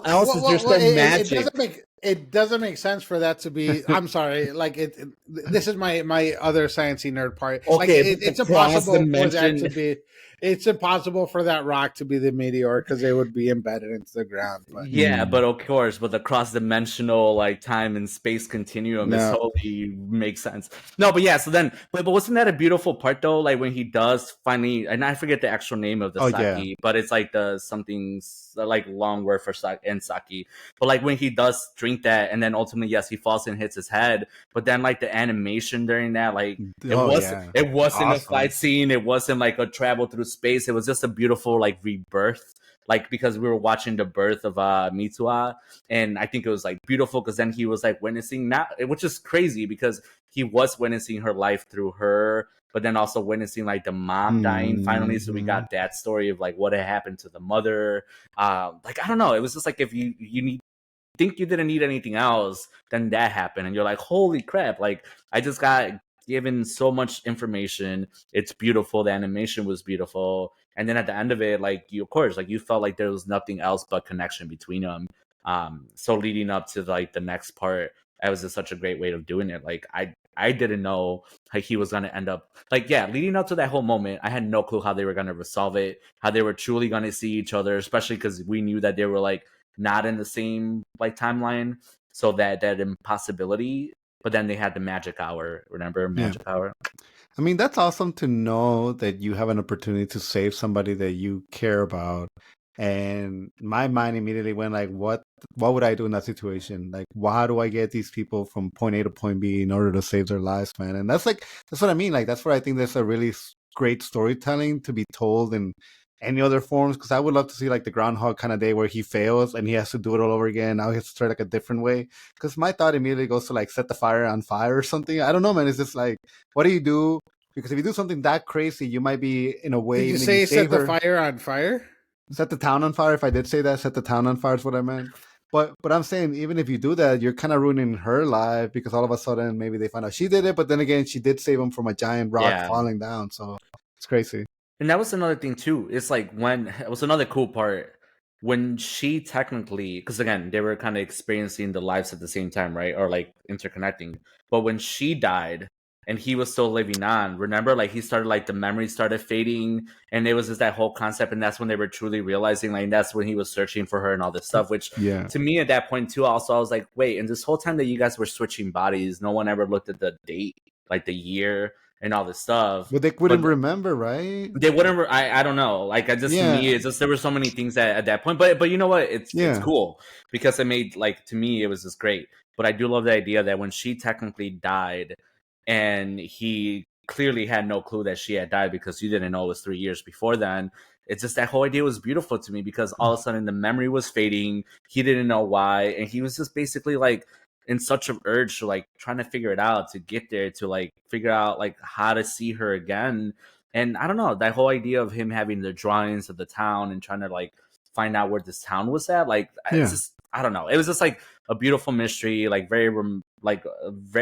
else is there still magic? It doesn't make sense for that to be. I'm sorry. Like this is my other sciencey nerd part. Okay, like it's impossible for that to be. It's impossible for that rock to be the meteor because it would be embedded into the ground. But. Yeah, but of course, but the cross-dimensional like time and space continuum is totally makes sense. No, but yeah. So then, but wasn't that a beautiful part though? Like when he does finally, and I forget the actual name of the sake, but it's like the something like long word for sake and sake. But like when he does drink that, and then ultimately, yes, he falls and hits his head. But then like the animation during that, like it wasn't a fight scene. It wasn't like a travel through space. It was just a beautiful like rebirth, like because we were watching the birth of Mitsuha, and I think it was like beautiful because then he was like witnessing that, which is crazy because he was witnessing her life through her, but then also witnessing like the mom dying finally. So we got that story of like what had happened to the mother. Like I don't know, it was just like if you think you didn't need anything else, then that happened, and you're like, holy crap! Like I just got given so much information. It's beautiful. The animation was beautiful, and then at the end of it, like you, of course, like you felt like there was nothing else but connection between them. So leading up to like the next part, that was just such a great way of doing it. Like I didn't know how he was gonna end up. Like leading up to that whole moment, I had no clue how they were gonna resolve it, how they were truly gonna see each other, especially because we knew that they were like not in the same like timeline, so that impossibility. But then they had the magic hour. Remember magic hour? I mean, that's awesome to know that you have an opportunity to save somebody that you care about. And my mind immediately went like, what would I do in that situation? Like, how do I get these people from point A to point B in order to save their lives, man? And that's what I mean. Like, that's where I think there's a really great storytelling to be told in any other forms, because I would love to see like the Groundhog kind of Day where he fails and he has to do it all over again. Now he has to try like a different way, because my thought immediately goes to like set the fire on fire or something. I don't know, man. It's just like, what do you do? Because if you do something that crazy, you might be in a way. Did you say set the fire on fire? Set the town on fire. If I did say that, set the town on fire is what I meant. But I'm saying, even if you do that, you're kind of ruining her life because all of a sudden maybe they find out she did it, but then again, she did save him from a giant rock falling down. So it's crazy. And that was another thing too. It's like when it was another cool part when she technically, because again, they were kind of experiencing the lives at the same time, right? Or like interconnecting. But when she died and he was still living on, remember, like he started, like the memories started fading, and it was just that whole concept. And that's when they were truly realizing, like, that's when he was searching for her and all this stuff, which to me at that point too, also, I was like, wait, and this whole time that you guys were switching bodies, no one ever looked at the date, like the year and all this stuff. But they wouldn't remember, right? They wouldn't. I don't know. Like, to me, it's just there were so many things at that point. But you know what? It's cool because it made, like, to me, it was just great. But I do love the idea that when she technically died, and he clearly had no clue that she had died because you didn't know it was 3 years before then. It's just that whole idea was beautiful to me because all of a sudden the memory was fading. He didn't know why, and he was just basically like in such an urge to like trying to figure it out, to get there, to like figure out like how to see her again. And I don't know, that whole idea of him having the drawings of the town and trying to like find out where this town was at, like it's just, I don't know, it was just like a beautiful mystery, like very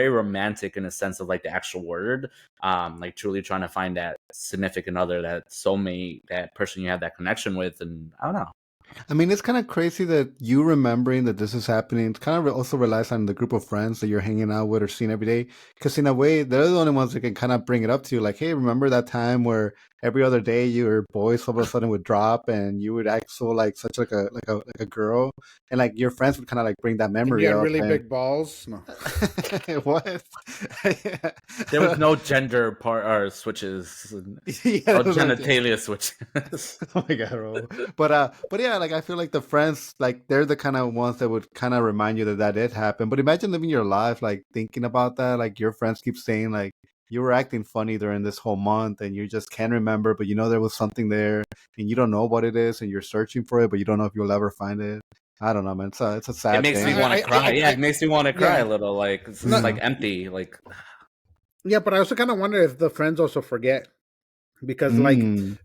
romantic in a sense of like the actual word, like truly trying to find that significant other, that soulmate, that person you have that connection with. And I don't know, I mean, it's kind of crazy that you remembering that this is happening. It kind of also relies on the group of friends that you're hanging out with or seeing every day. Because in a way, they're the only ones that can kind of bring it up to you. Like, hey, remember that time where every other day your voice all of a sudden would drop and you would act so like such like a girl, and like your friends would kind of like bring that memory up. Really big balls. No. What? There was no gender part or switches, or genitalia switches. Oh my god, bro. But yeah, like I feel like the friends, like they're the kind of ones that would kind of remind you that did happen. But imagine living your life like thinking about that. Like your friends keep saying like you were acting funny during this whole month and you just can't remember, but you know there was something there and you don't know what it is and you're searching for it, but you don't know if you'll ever find it. I don't know, man. It's a sad. It makes me want to cry. It makes me want to cry a little. Like it's like empty. Like but I also kind of wonder if the friends also forget. Because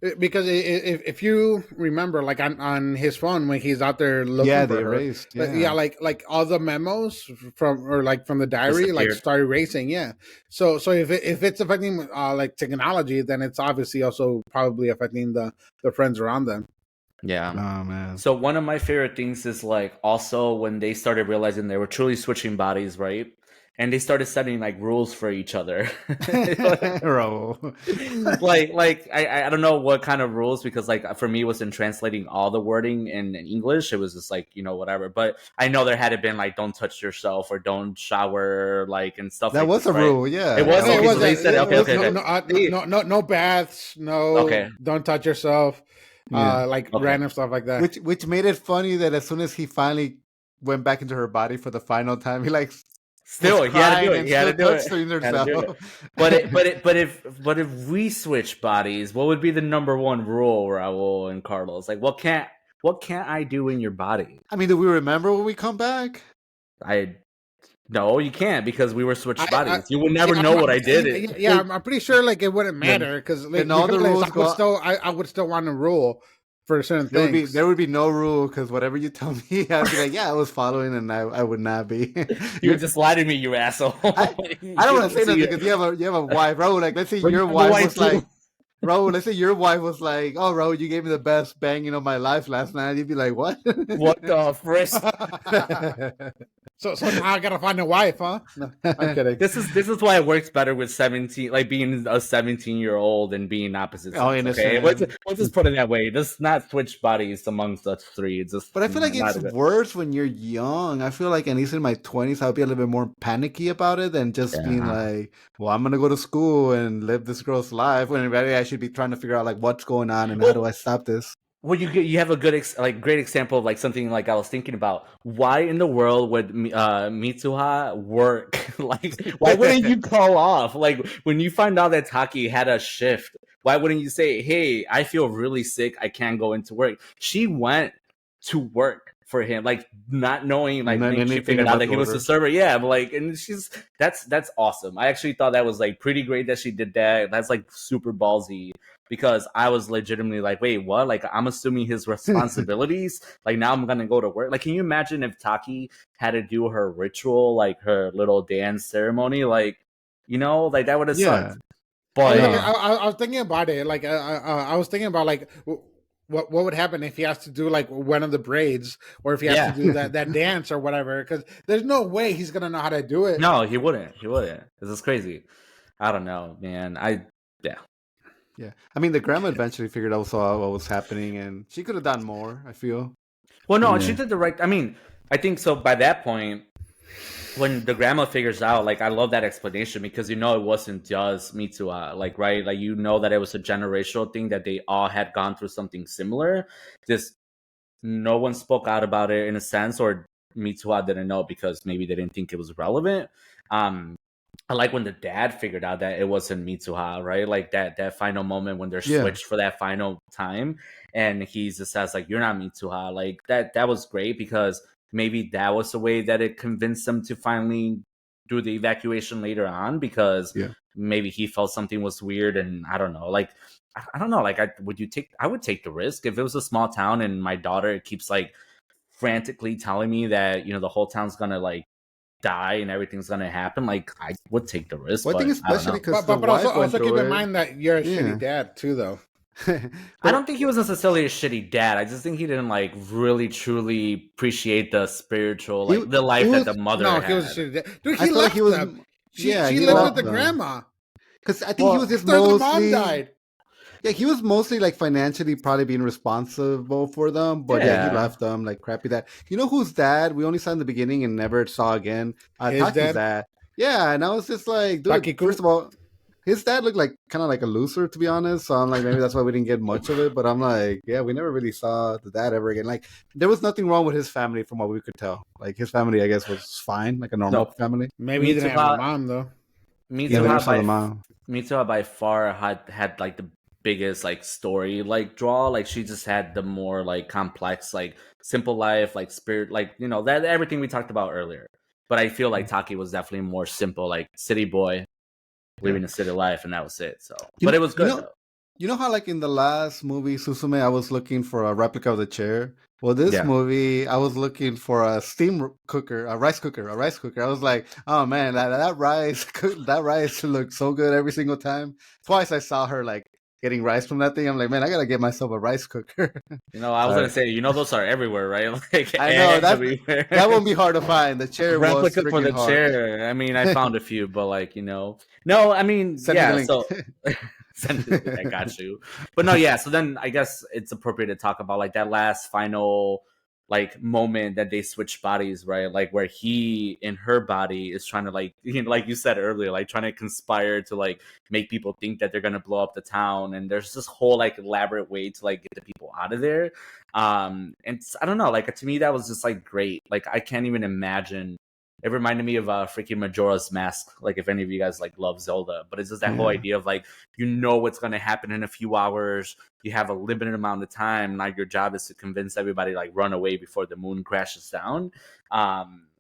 if you remember, like on his phone when he's out there looking for they her, erased. Like all the memos from the diary like start erasing. So if it's affecting like technology, then it's obviously also probably affecting the friends around them. Yeah. Oh man. So one of my favorite things is like also when they started realizing they were truly switching bodies, right? And they started setting like rules for each other. like I don't know what kind of rules, because like for me it was in translating all the wording in English. It was just like, you know, whatever. But I know there had been like don't touch yourself or don't shower, like, and stuff. That like was this, a rule, yeah. It was. Okay, so they said no baths, don't touch yourself, random stuff like that. Which made it funny that as soon as he finally went back into her body for the final time, he like still he had to do it. He had to do it. But if we switch bodies, what would be the number one rule, Raul and Carlos? Like, what can't I do in your body? I mean, do we remember when we come back? No, you can't, because we were switched bodies. You would never know what I did. I'm pretty sure like it wouldn't matter because like, all the rules I would still want to rule for certain things. There would be no rule, because whatever you tell me, I'd be like, yeah, I was following, and I would not be. You just lied to me, you asshole. I don't want to say nothing because you have a wife, bro. Like, let's say your wife was like, bro, let's say your wife was like, oh, bro, you gave me the best banging of my life last night. You'd be like, what? What the frisk? So now I gotta find a wife, huh? No, I'm kidding. This is why it works better with 17, like being a 17-year-old and being opposite sex. Okay, let's just put it that way. Let's not switch bodies amongst us three. It's just, but I feel like it's worse when you're young. I feel like at least in my 20s, I'll be a little bit more panicky about it than just being like, well, I'm gonna go to school and live this girl's life. When really I should be trying to figure out like what's going on and how do I stop this. Well, you have a good great example of like something like I was thinking about. Why in the world would Mitsuha work? Like, why wouldn't you call off? Like, when you find out that Taki had a shift, why wouldn't you say, "Hey, I feel really sick. I can't go into work." She went to work for him, like not knowing, like she figured out that he was the server. Yeah, but like, and that's awesome. I actually thought that was like pretty great that she did that. That's like super ballsy. because I was legitimately like, wait, what? Like, I'm assuming his responsibilities. Like, now I'm gonna go to work. Like, can you imagine if Taki had to do her ritual, like her little dance ceremony? Like, like that would have sucked. But I was thinking about it. Like, I was thinking about like what would happen if he has to do like one of the braids, or if he has to do that dance or whatever. Because there's no way he's gonna know how to do it. No, he wouldn't. This is crazy. I don't know, man. Yeah. I mean, the grandma eventually figured out what was happening, and she could have done more, I feel. Well, no, and she did the right. I mean, I think so. By that point, when the grandma figures out, like, I love that explanation, because it wasn't just Mitsuha, like, right? Like, that it was a generational thing, that they all had gone through something similar. No one spoke out about it in a sense, or Mitsuha didn't know because maybe they didn't think it was relevant. I like when the dad figured out that it wasn't Mitsuha, right? Like that final moment when they're switched for that final time, and he just says like, "You're not Mitsuha." Like that was great, because maybe that was the way that it convinced them to finally do the evacuation later on, because maybe he felt something was weird, and I don't know. Like I don't know. Like I would take the risk if it was a small town and my daughter keeps like frantically telling me that the whole town's gonna like die and everything's gonna happen. Like I would take the risk. Well, I think especially because but also keep in mind that you're a shitty dad too, though. I don't think he was necessarily a shitty dad. I just think he didn't like really truly appreciate the spiritual, like the life that the mother had. He was a shitty dad. Dude, he left them. She lived with the grandma. Because I think he was just mostly. The mom died. Yeah, he was mostly like financially probably being responsible for them, but he left them like crappy dad. You know whose dad we only saw in the beginning and never saw again? Taki's dad. Yeah, and I was just like, dude, first of all, his dad looked like kind of like a loser, to be honest. So I'm like, maybe that's why we didn't get much of it. But I'm like, yeah, we never really saw the dad ever again. Like, there was nothing wrong with his family from what we could tell. Like, his family, I guess, was fine, like a normal family. Maybe he didn't have a mom though. Mitsuha by far had like the biggest like story like draw. Like she just had the more like complex, like simple life, like spirit, like that everything we talked about earlier. But I feel like Taki was definitely more simple, like city boy living a city life, and that was it. So but it was good though. You know how like in the last movie Suzume I was looking for a replica of the chair? Well, this movie I was looking for a steam cooker, a rice cooker. I was like, oh man, that rice looked so good every single time. Twice I saw her like getting rice from that thing. I'm like, man, I gotta get myself a rice cooker. I was gonna say, those are everywhere, right? Like I know that won't be hard to find. The chair replica was for the hard. chair. I mean, I found a few, but like no, I mean, so I got you. But no, so then I guess it's appropriate to talk about like that last final like moment that they switch bodies, right? Like where he in her body is trying to like like you said earlier, like trying to conspire to like make people think that they're gonna blow up the town, and there's this whole like elaborate way to like get the people out of there. And I don't know, like to me that was just like great. Like I can't even imagine. It reminded me of freaking Majora's Mask, like if any of you guys like love Zelda. But it's just that whole idea of like what's going to happen in a few hours. You have a limited amount of time. Like your job is to convince everybody like run away before the moon crashes down.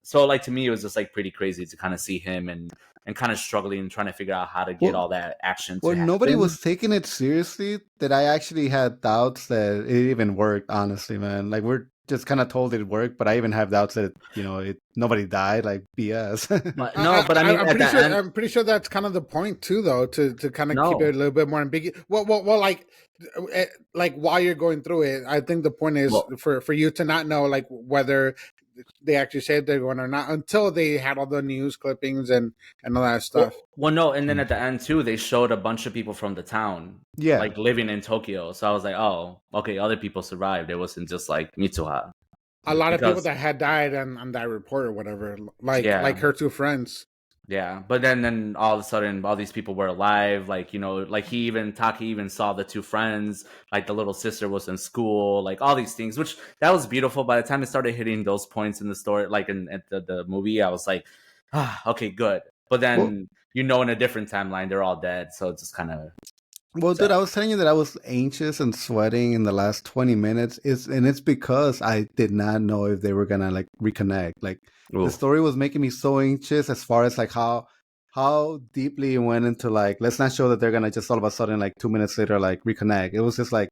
So like to me it was just like pretty crazy to kind of see him and kind of struggling and trying to figure out how to get all that action. Nobody was taking it seriously. That I actually had doubts that it even worked. Honestly, man, like we're just kind of told it worked, but I even have doubts that nobody died. Like BS. I'm pretty sure that's kind of the point too, though, to kind of keep it a little bit more ambiguous. Well, like while you're going through it, I think the point is for you to not know like whether they actually said they're going or not until they had all the news clippings and all that stuff. Well, no, and then at the end too, they showed a bunch of people from the town, like living in Tokyo. So I was like, oh, okay, other people survived. It wasn't just like Mitsuha. A lot of people that had died on that report or whatever, like her two friends. Yeah, but then all of a sudden, all these people were alive. Like like Taki even saw the two friends. Like the little sister was in school. Like all these things, which that was beautiful. By the time it started hitting those points in the story, like in the movie, I was like, okay, good. But then in a different timeline, they're all dead. So it's just kind of. Well, dude, I was telling you that I was anxious and sweating in the last 20 minutes. It's because I did not know if they were gonna like reconnect. Like the story was making me so anxious as far as like how how deeply it went into like, let's not show that they're gonna just all of a sudden like 2 minutes later like reconnect. It was just like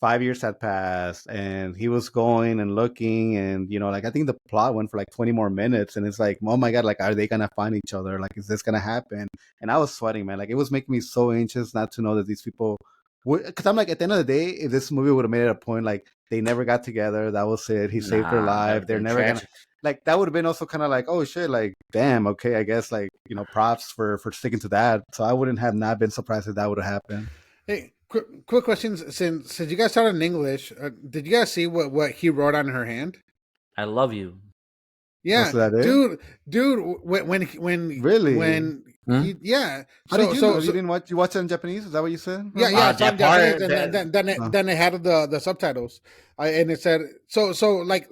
5 years had passed and he was going and looking, and like I think the plot went for like 20 more minutes, and it's like, oh my god, like are they gonna find each other? Like, is this gonna happen? And I was sweating, man. Like, it was making me so anxious not to know that these people would, because I'm like, at the end of the day, if this movie would have made it a point like they never got together, that was it, he saved her Nah, life, they're never gonna, like, that would have been also kind of like, oh shit, like damn, okay, I guess, like, props for sticking to that. So I wouldn't have not been surprised if that would have happened. Hey, quick questions. Since you guys started in English, did you guys see what he wrote on her hand? I love you. Yeah, Was that it? dude. When Really? when he, yeah. How did you know? You didn't watch? You watched it in Japanese? Is that what you said? Yeah, yeah. It's on Japanese, that- then it had the subtitles, and it said so like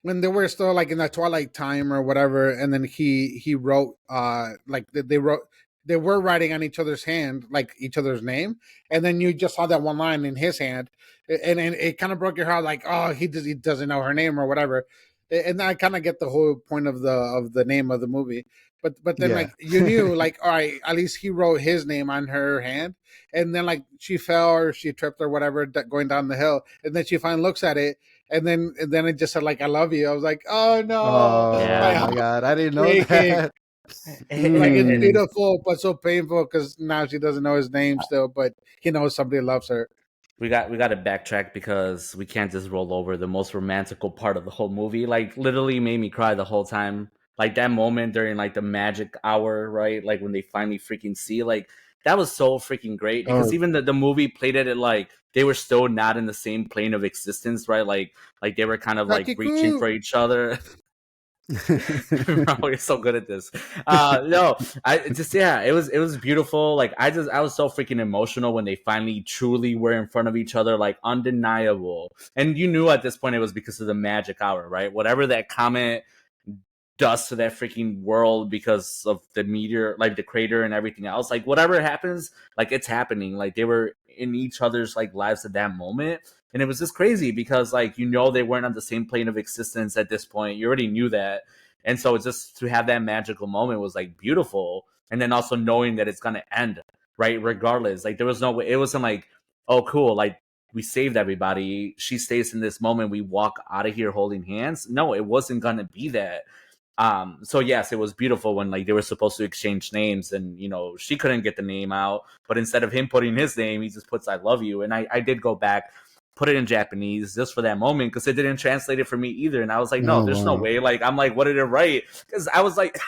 when they were still like in the twilight time or whatever, and then he wrote like they were writing on each other's hand, like each other's name, and then you just saw that one line in his hand, and it kind of broke your heart, like, oh, he doesn't know her name or whatever. And I kind of get the whole point of the name of the movie, but then Yeah. like you knew, like, all right, at least he wrote his name on her hand, and then like she fell or she tripped or whatever going down the hill, and then she finally looks at it, and then it just said like, I love you. I was like, oh no, Oh Yeah. my god, I didn't know breaking. that. Like, it's Mm. beautiful but so painful because now she doesn't know his name still, but he knows somebody loves her. We got to backtrack because we can't just roll over the most romantical part of the whole movie. Like, literally made me cry the whole time. Like, that moment during like the magic hour, right? Like when they finally freaking see, like, that was so freaking great because even the movie played it at like they were still not in the same plane of existence, right? Like they were kind of like reaching for each other. Bro, you're so good at this. No, I just, yeah, it was beautiful. Like, I was so freaking emotional when they finally truly were in front of each other, like undeniable. And you knew at this point it was because of the magic hour, right? Whatever that comet does to that freaking world because of the meteor, like the crater and everything else, like whatever happens, like it's happening. Like they were in each other's like lives at that moment. And it was just crazy because, like, they weren't on the same plane of existence at this point. You already knew that. And so just to have that magical moment was, like, beautiful. And then also knowing that it's going to end, right? Regardless. Like, there was no way. It wasn't like, oh, cool. Like, we saved everybody. She stays in this moment. We walk out of here holding hands. No, it wasn't going to be that. So yes, it was beautiful when like they were supposed to exchange names, and she couldn't get the name out. But instead of him putting his name, he just puts "I love you." And I did go back, put it in Japanese just for that moment because it didn't translate it for me either. And I was like, no, there's no way. Like, I'm like, what did it write? Because I was like,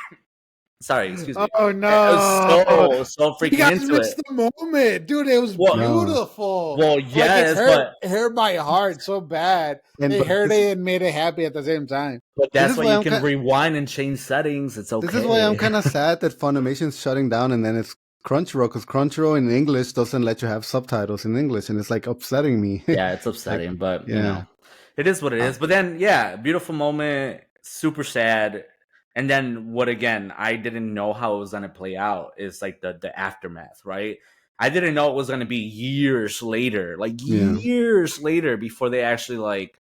sorry, excuse me. Oh no! I was so freaking you guys into missed it. the moment, dude. It was beautiful. Well, yes, like, it hurt my heart so bad. It hurt it and made it happy at the same time. But that's why you can rewind and change settings. It's okay. This is why I'm kind of sad that Funimation's shutting down, and then it's Crunchyroll, because Crunchyroll in English doesn't let you have subtitles in English, and it's like upsetting me. Yeah, it's upsetting, but it is what it is. But then, yeah, beautiful moment, super sad. And then what, again, I didn't know how it was going to play out is like the aftermath, right? I didn't know it was going to be years later, years later before they actually like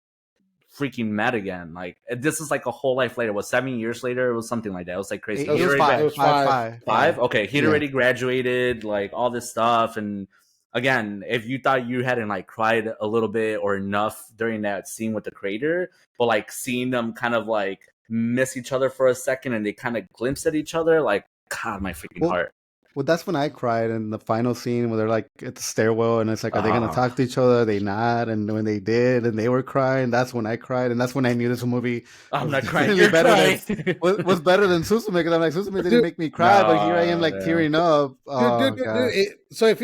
freaking met again. Like, this is like a whole life later. What, 7 years later? It was something like that. It was like crazy. It was five. Five? Okay, he'd already graduated, like all this stuff. And again, if you thought you hadn't like cried a little bit or enough during that scene with the crater, but like seeing them kind of like miss each other for a second and they kind of glimpse at each other, like, God, my freaking heart. Well, that's when I cried in the final scene where they're like at the stairwell, and it's like, are they going to talk to each other? Are they not? And when they did, and they were crying, that's when I cried, and that's when I knew this movie. I'm not crying. You're better crying. Was better than Susume, because I'm like, Susume didn't make me cry, but here I am like tearing up. So if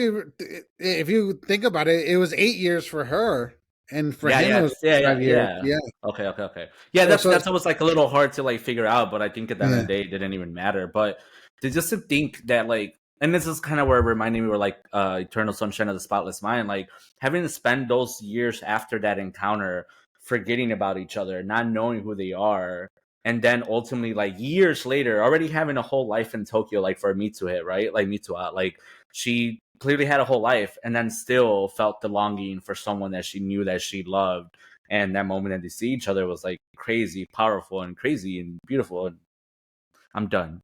you think about it, it was 8 years for her. And for him, it was 5 years. Yeah. Okay. Yeah, that's almost like a little hard to like figure out, but I think at the end of the day, it didn't even matter. But just to think that, like, and this is kind of where it reminded me where like Eternal Sunshine of the Spotless Mind, like having to spend those years after that encounter forgetting about each other, not knowing who they are, and then ultimately like years later already having a whole life in Tokyo, like for Mitsuha, right? Like Mitsuha, like she clearly had a whole life and then still felt the longing for someone that she knew that she loved. And that moment that they see each other was like crazy, powerful, and crazy and beautiful. And I'm done.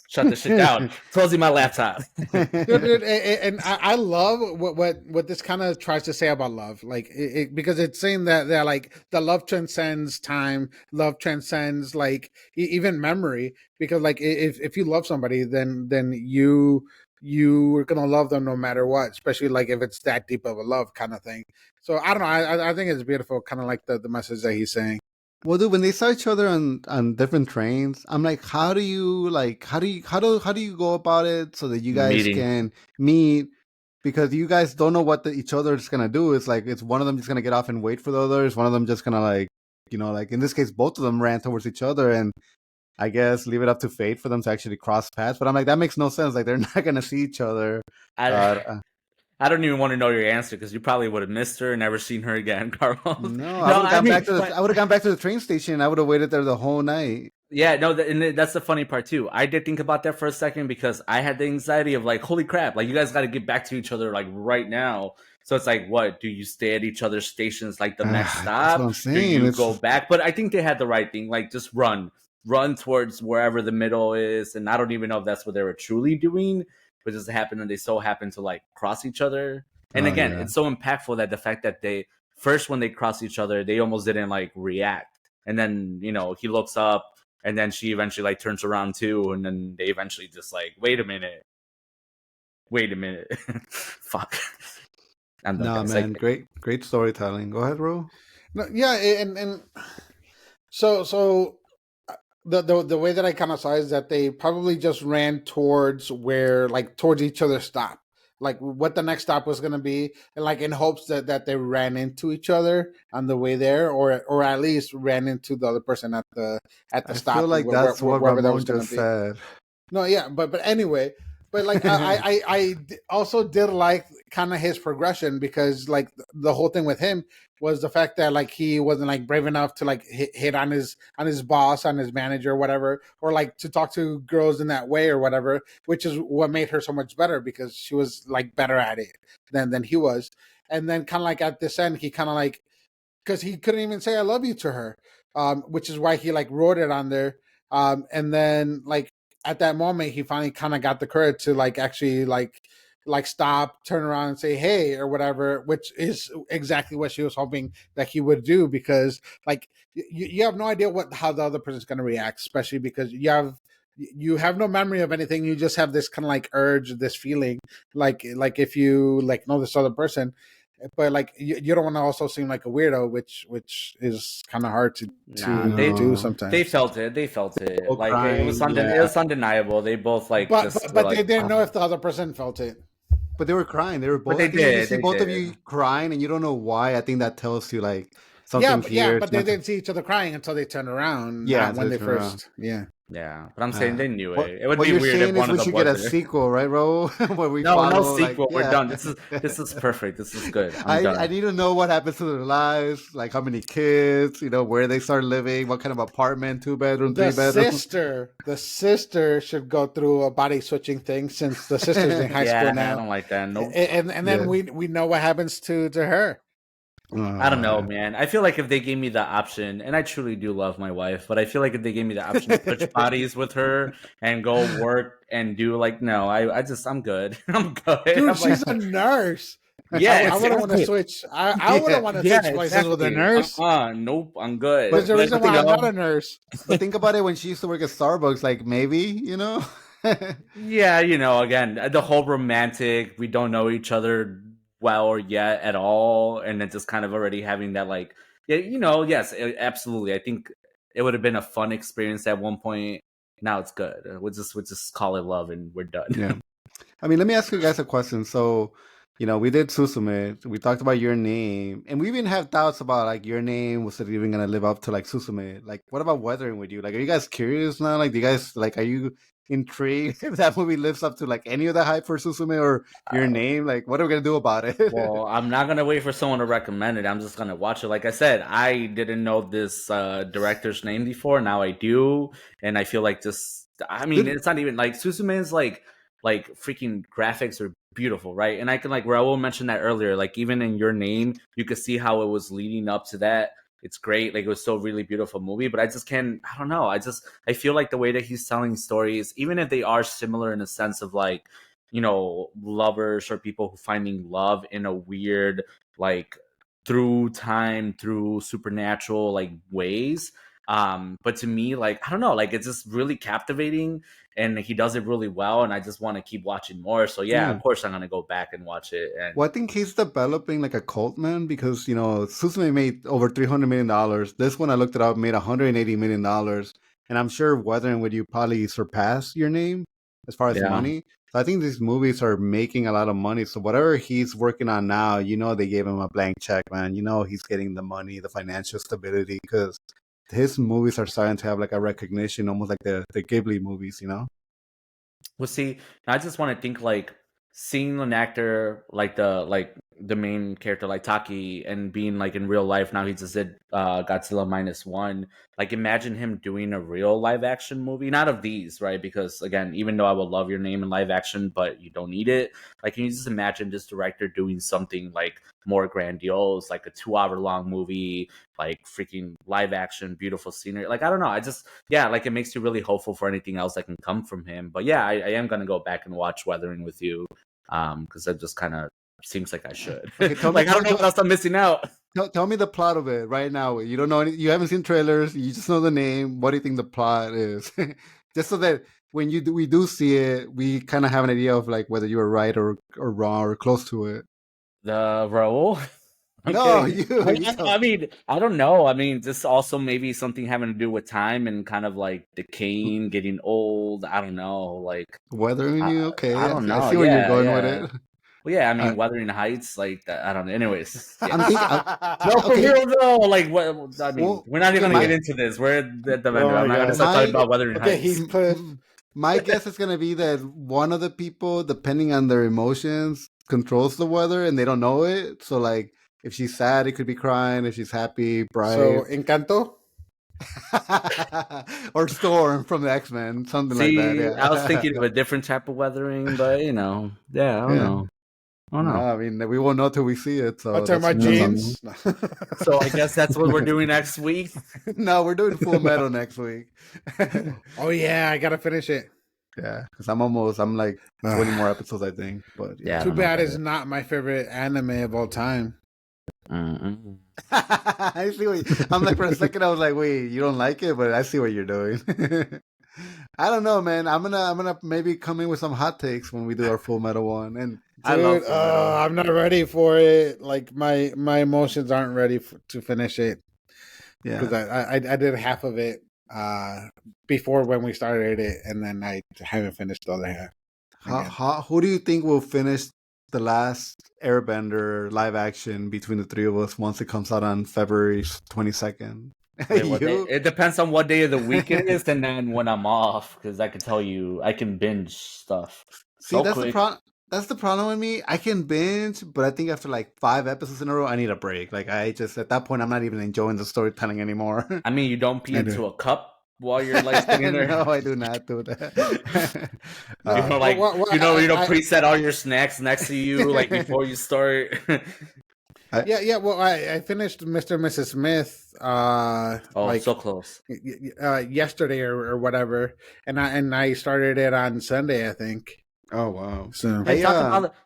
Shut this shit down. Closing my laptop. Dude, and I love what this kind of tries to say about love, like because it's saying that like the love transcends time, love transcends like even memory. Because like if you love somebody, then you're gonna love them no matter what, especially like if it's that deep of a love kind of thing. So I don't know. I think it's beautiful, kind of like the message that he's saying. Well, dude, when they saw each other on different trains, I'm like, how do you go about it so that you guys Meeting. can meet? Because you guys don't know what each other is gonna do. It's like it's one of them just gonna get off and wait for the others. One of them just gonna like, like in this case, both of them ran towards each other, and I guess leave it up to fate for them to actually cross paths. But I'm like, that makes no sense. Like they're not gonna see each other. I don't even want to know your answer because you probably would have missed her and never seen her again, Carlos. No, I would have gone back to the train station. I would have waited there the whole night. Yeah, no, and that's the funny part too. I did think about that for a second because I had the anxiety of like, holy crap, like you guys got to get back to each other like right now. So it's like, what do you stay at each other's stations like the next stop? That's what I'm saying. Do you go back? But I think they had the right thing, like just run towards wherever the middle is, and I don't even know if that's what they were truly doing. But just happened and they so happened to like cross each other. And again, it's so impactful that the fact that they first when they cross each other, they almost didn't like react. And then, he looks up and then she eventually like turns around too. And then they eventually just like, wait a minute. Fuck. No, man, great storytelling. Go ahead, Ro. No, yeah, and so the way that I kind of saw is that they probably just ran towards towards each other's stop, like what the next stop was going to be, and like in hopes that they ran into each other on the way there, or at least ran into the other person at the stop. I feel like that's what Ramon just said. No, yeah, but anyway. But like I also did like kind of his progression, because like the whole thing with him was the fact that like he wasn't like brave enough to like hit on his boss, on his manager, or whatever, or like to talk to girls in that way or whatever, which is what made her so much better, because she was like better at it than he was. And then kind of like at this end, he kind of like, because he couldn't even say I love you to her, which is why he like wrote it on there, and then like at that moment he finally kind of got the courage to like actually like stop, turn around and say hey or whatever, which is exactly what she was hoping that he would do, because like you have no idea how the other person's going to react, especially because you have no memory of anything. You just have this kind of like urge, this feeling like if you like know this other person, but like you don't want to also seem like a weirdo, which is kind of hard to do sometimes. They felt it. Like crying, it was undeniable. They both like, but they didn't know if the other person felt it. But they were crying. They were both. But they did. You see both of you crying, and you don't know why. I think that tells you like something. Yeah, but they didn't see each other crying until they turned around. Yeah, when they first. Yeah, but I'm saying they knew it. It would be weird if one of them we should get a sequel, right, Ro? Where we no sequel. We're done. This is perfect. This is good. I need to know what happens to their lives, like how many kids, where they start living, what kind of apartment, 2-bedroom, 3-bedroom. The sister should go through a body switching thing, since the sister's in high school now. I don't like that. Nope. And then we know what happens to her. I don't know, man. I feel like if they gave me the option, and I truly do love my wife, but I feel like if they gave me the option to switch bodies with her and go work and do like, no, I'm good. I'm good. Dude, she's a nurse. Yeah, I wouldn't want to switch. I wouldn't want to switch places with a nurse. Nope, I'm good. There's a reason why I'm not a nurse. But think about it, when she used to work at Starbucks, like maybe, Yeah, again, the whole romantic, we don't know each other well or yet at all, and then just kind of already having that like, yes, absolutely. I think it would have been a fun experience at one point. Now it's good. We'll just call it love and we're done. Yeah. I mean, let me ask you guys a question. So, we did Susume. We talked about your name, and we even have doubts about like your name was it even gonna live up to like Susume. Like, what about Weathering with You? Like, are you guys curious now? Like, do you guys like? Are you intrigued if that movie lives up to like any of the hype for Susume or your name? Like, what are we gonna do about it? Well, I'm not gonna wait for someone to recommend it. I'm just gonna watch it. Like I said, I didn't know this director's name before. Now I do, and I feel like it's not even like Susume's like freaking graphics are beautiful, right? And I can like Raul mentioned that earlier. Like even in Your Name, you could see how it was leading up to that. it's great. Like, it was still a really beautiful movie, but I just can't. I don't know. I feel like the way that he's telling stories, even if they are similar in a sense of like, lovers or people who finding love in a weird, like, through time, through supernatural like ways. But to me, like, I don't know, like, it's just really captivating, and he does it really well, and I just want to keep watching more. So yeah, of course I'm gonna go back and watch it. And well, I think he's developing like a cult, man, because Suzume made over $300 million. This one, I looked it up, made $180 million, and I'm sure Weathering with You probably surpassed Your Name as far as money. So I think these movies are making a lot of money. So whatever he's working on now, they gave him a blank check, man. He's getting the money, the financial stability, because his movies are starting to have like a recognition, almost like the Ghibli movies, Well, see, I just want to think like seeing an actor like the main character like Taki, and being like in real life now, he just did Godzilla -1. Like, imagine him doing a real live action movie, not of these, right? Because again, even though I would love Your Name in live action, but you don't need it. Like, can you just imagine this director doing something like more grandiose, like a 2-hour long movie, like freaking live action, beautiful scenery? Like, I don't know. Like, it makes you really hopeful for anything else that can come from him. But yeah, I am gonna go back and watch Weathering with You, because that just kind of seems like I should. Okay, I don't know what else I'm missing out. Tell me the plot of it right now. You don't know you haven't seen trailers. You just know the name. What do you think the plot is? Just so that when we do see it, we kind of have an idea of like whether you were right or wrong or close to it. The Raul? Okay. No, you. I mean, I don't know. I mean, just also maybe something having to do with time and kind of like decaying, getting old. I don't know. Like, Weathering You. Okay, I don't know. I see where you're going with it. Well, yeah, I mean, Wuthering Heights, like that. I don't know. Anyways, I'm no, for real though. Like, what? I mean, we're not even gonna get into this. We're at the vendor. I'm not gonna start talking about Wuthering Heights. My guess is gonna be that one of the people, depending on their emotions, controls the weather, and they don't know it. So, like, if she's sad, it could be crying. If she's happy, bright. So, Encanto. Or Storm from the X-Men, something like that. Yeah. I was thinking of a different type of weathering, but I don't know. No, I mean, we won't know till we see it. So I'll turn my jeans. So I guess that's what we're doing next week. No, we're doing Full Metal next week. Oh yeah, I gotta finish it. Yeah, because I'm like 20 more episodes, I think. But yeah, too bad it's not my favorite anime of all time. I see what I'm like. For a second, I was like, "Wait, you don't like it?" But I see what you're doing. I don't know, man. I'm gonna maybe come in with some hot takes when we do our Full Metal one. And dude, I'm not ready for it. Like my emotions aren't ready to finish it. Yeah, because I did half of it before when we started it, and then I haven't finished the other half. Who do you think will finish the last Airbender live action between the three of us once it comes out on February 22nd? It depends on what day of the week it is, and then when I'm off, because I can tell you I can binge stuff. See, that's the problem. That's the problem with me. I can binge, but I think after like 5 episodes in a row, I need a break. Like, I just, at that point, I'm not even enjoying the storytelling anymore. I mean, you don't pee into a cup while you're like sitting there. No, I do not do that. You don't preset all your snacks next to you like before you start. Yeah. Well, I finished Mr. and Mrs. Smith. So close. Yesterday or whatever, and I started it on Sunday, I think. Oh wow! So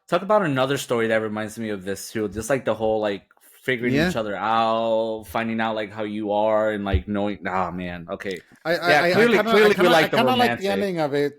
talk about another story that reminds me of this too. Just like the whole like figuring each other out, finding out like how you are, and like knowing. Oh man, okay. Clearly, we like the romantic. Like the ending of it.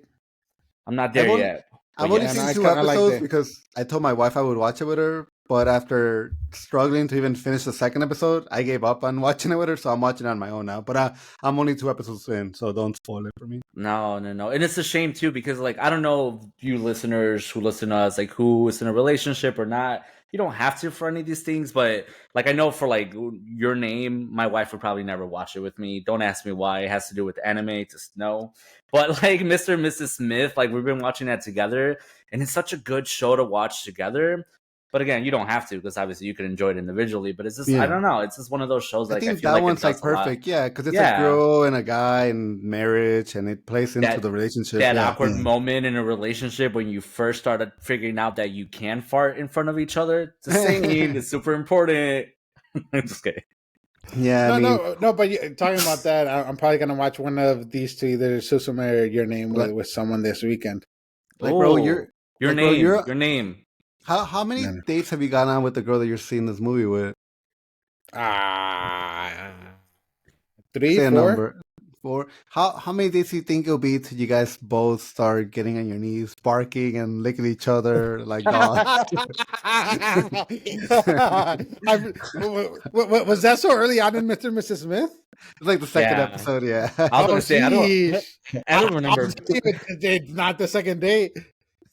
I'm not there yet. I've only seen 2 episodes because I told my wife I would watch it with her. But after struggling to even finish the second episode, I gave up on watching it with her, so I'm watching it on my own now. But I'm only 2 episodes in, so don't spoil it for me. No. And it's a shame, too, because, like, I don't know you listeners who listen to us, like, who is in a relationship or not. You don't have to for any of these things, but, like, I know for, like, Your Name, my wife would probably never watch it with me. Don't ask me why. It has to do with anime, just no. But, like, Mr. and Mrs. Smith, like, we've been watching that together, and it's such a good show to watch together. But again, you don't have to, because obviously you can enjoy it individually. But it's just, I don't know. It's just one of those shows. Like, I think that one's like perfect. Yeah, because it's a girl and a guy and marriage, and it plays into the relationship. That awkward moment in a relationship when you first started figuring out that you can fart in front of each other. It's the same. It's super important. I'm just kidding. Yeah, I mean, No. But talking about that, I'm probably gonna watch one of these two, either Susume or Your Name, like, with someone this weekend. bro, Your bro, name, your name. how many No. dates have you gone on with the girl that you're seeing this movie with? Ah, 3, Say a 4. number. Four. How many days do you think it'll be till you guys both start getting on your knees, barking and licking each other like dogs? Was that so early on in Mr. and Mrs. Smith? It's like the second Yeah. episode, yeah. I was gonna say I Jeez. don't remember. It's not the second date.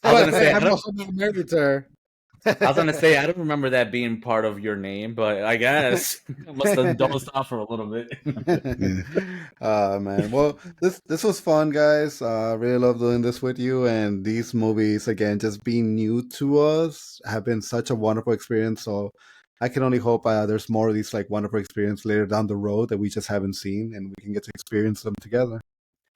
I was gonna say I'm also not married to her. I was gonna say I don't remember that being part of Your Name, but I guess I must have dozed off for a little bit. Man. Well, this was fun, guys. Really love doing this with you, and these movies again, just being new to us, have been such a wonderful experience. So I can only hope there's more of these like wonderful experiences later down the road that we just haven't seen, and we can get to experience them together.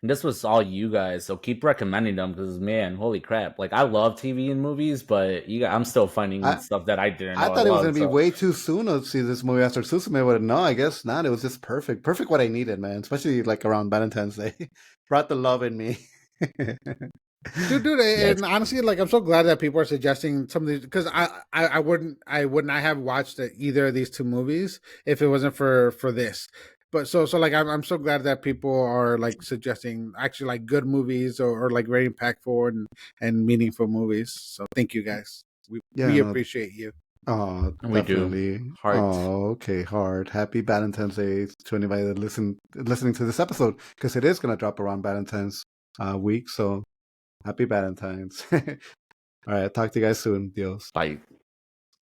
And this was all you guys, so keep recommending them because man, holy crap! Like I love TV and movies, but I'm still finding stuff that I didn't know. I thought it was gonna be so. way too soon to see this movie after Susume, but no, I guess not. It was just perfect, perfect what I needed, man. Especially like around Valentine's Day, brought the love in me. Dude, and honestly, like I'm so glad that people are suggesting some of these, because I would not have watched either of these two movies if it wasn't for this. But so like I'm so glad that people are like suggesting actually like good movies or like very impactful and meaningful movies. So thank you guys. We appreciate you. Oh, We definitely. do. Heart. Oh, okay, hard. Happy Valentine's Day to anybody that listening to this episode, because it is gonna drop around Valentine's week. So happy Valentine's. All right, talk to you guys soon. Dios. Bye.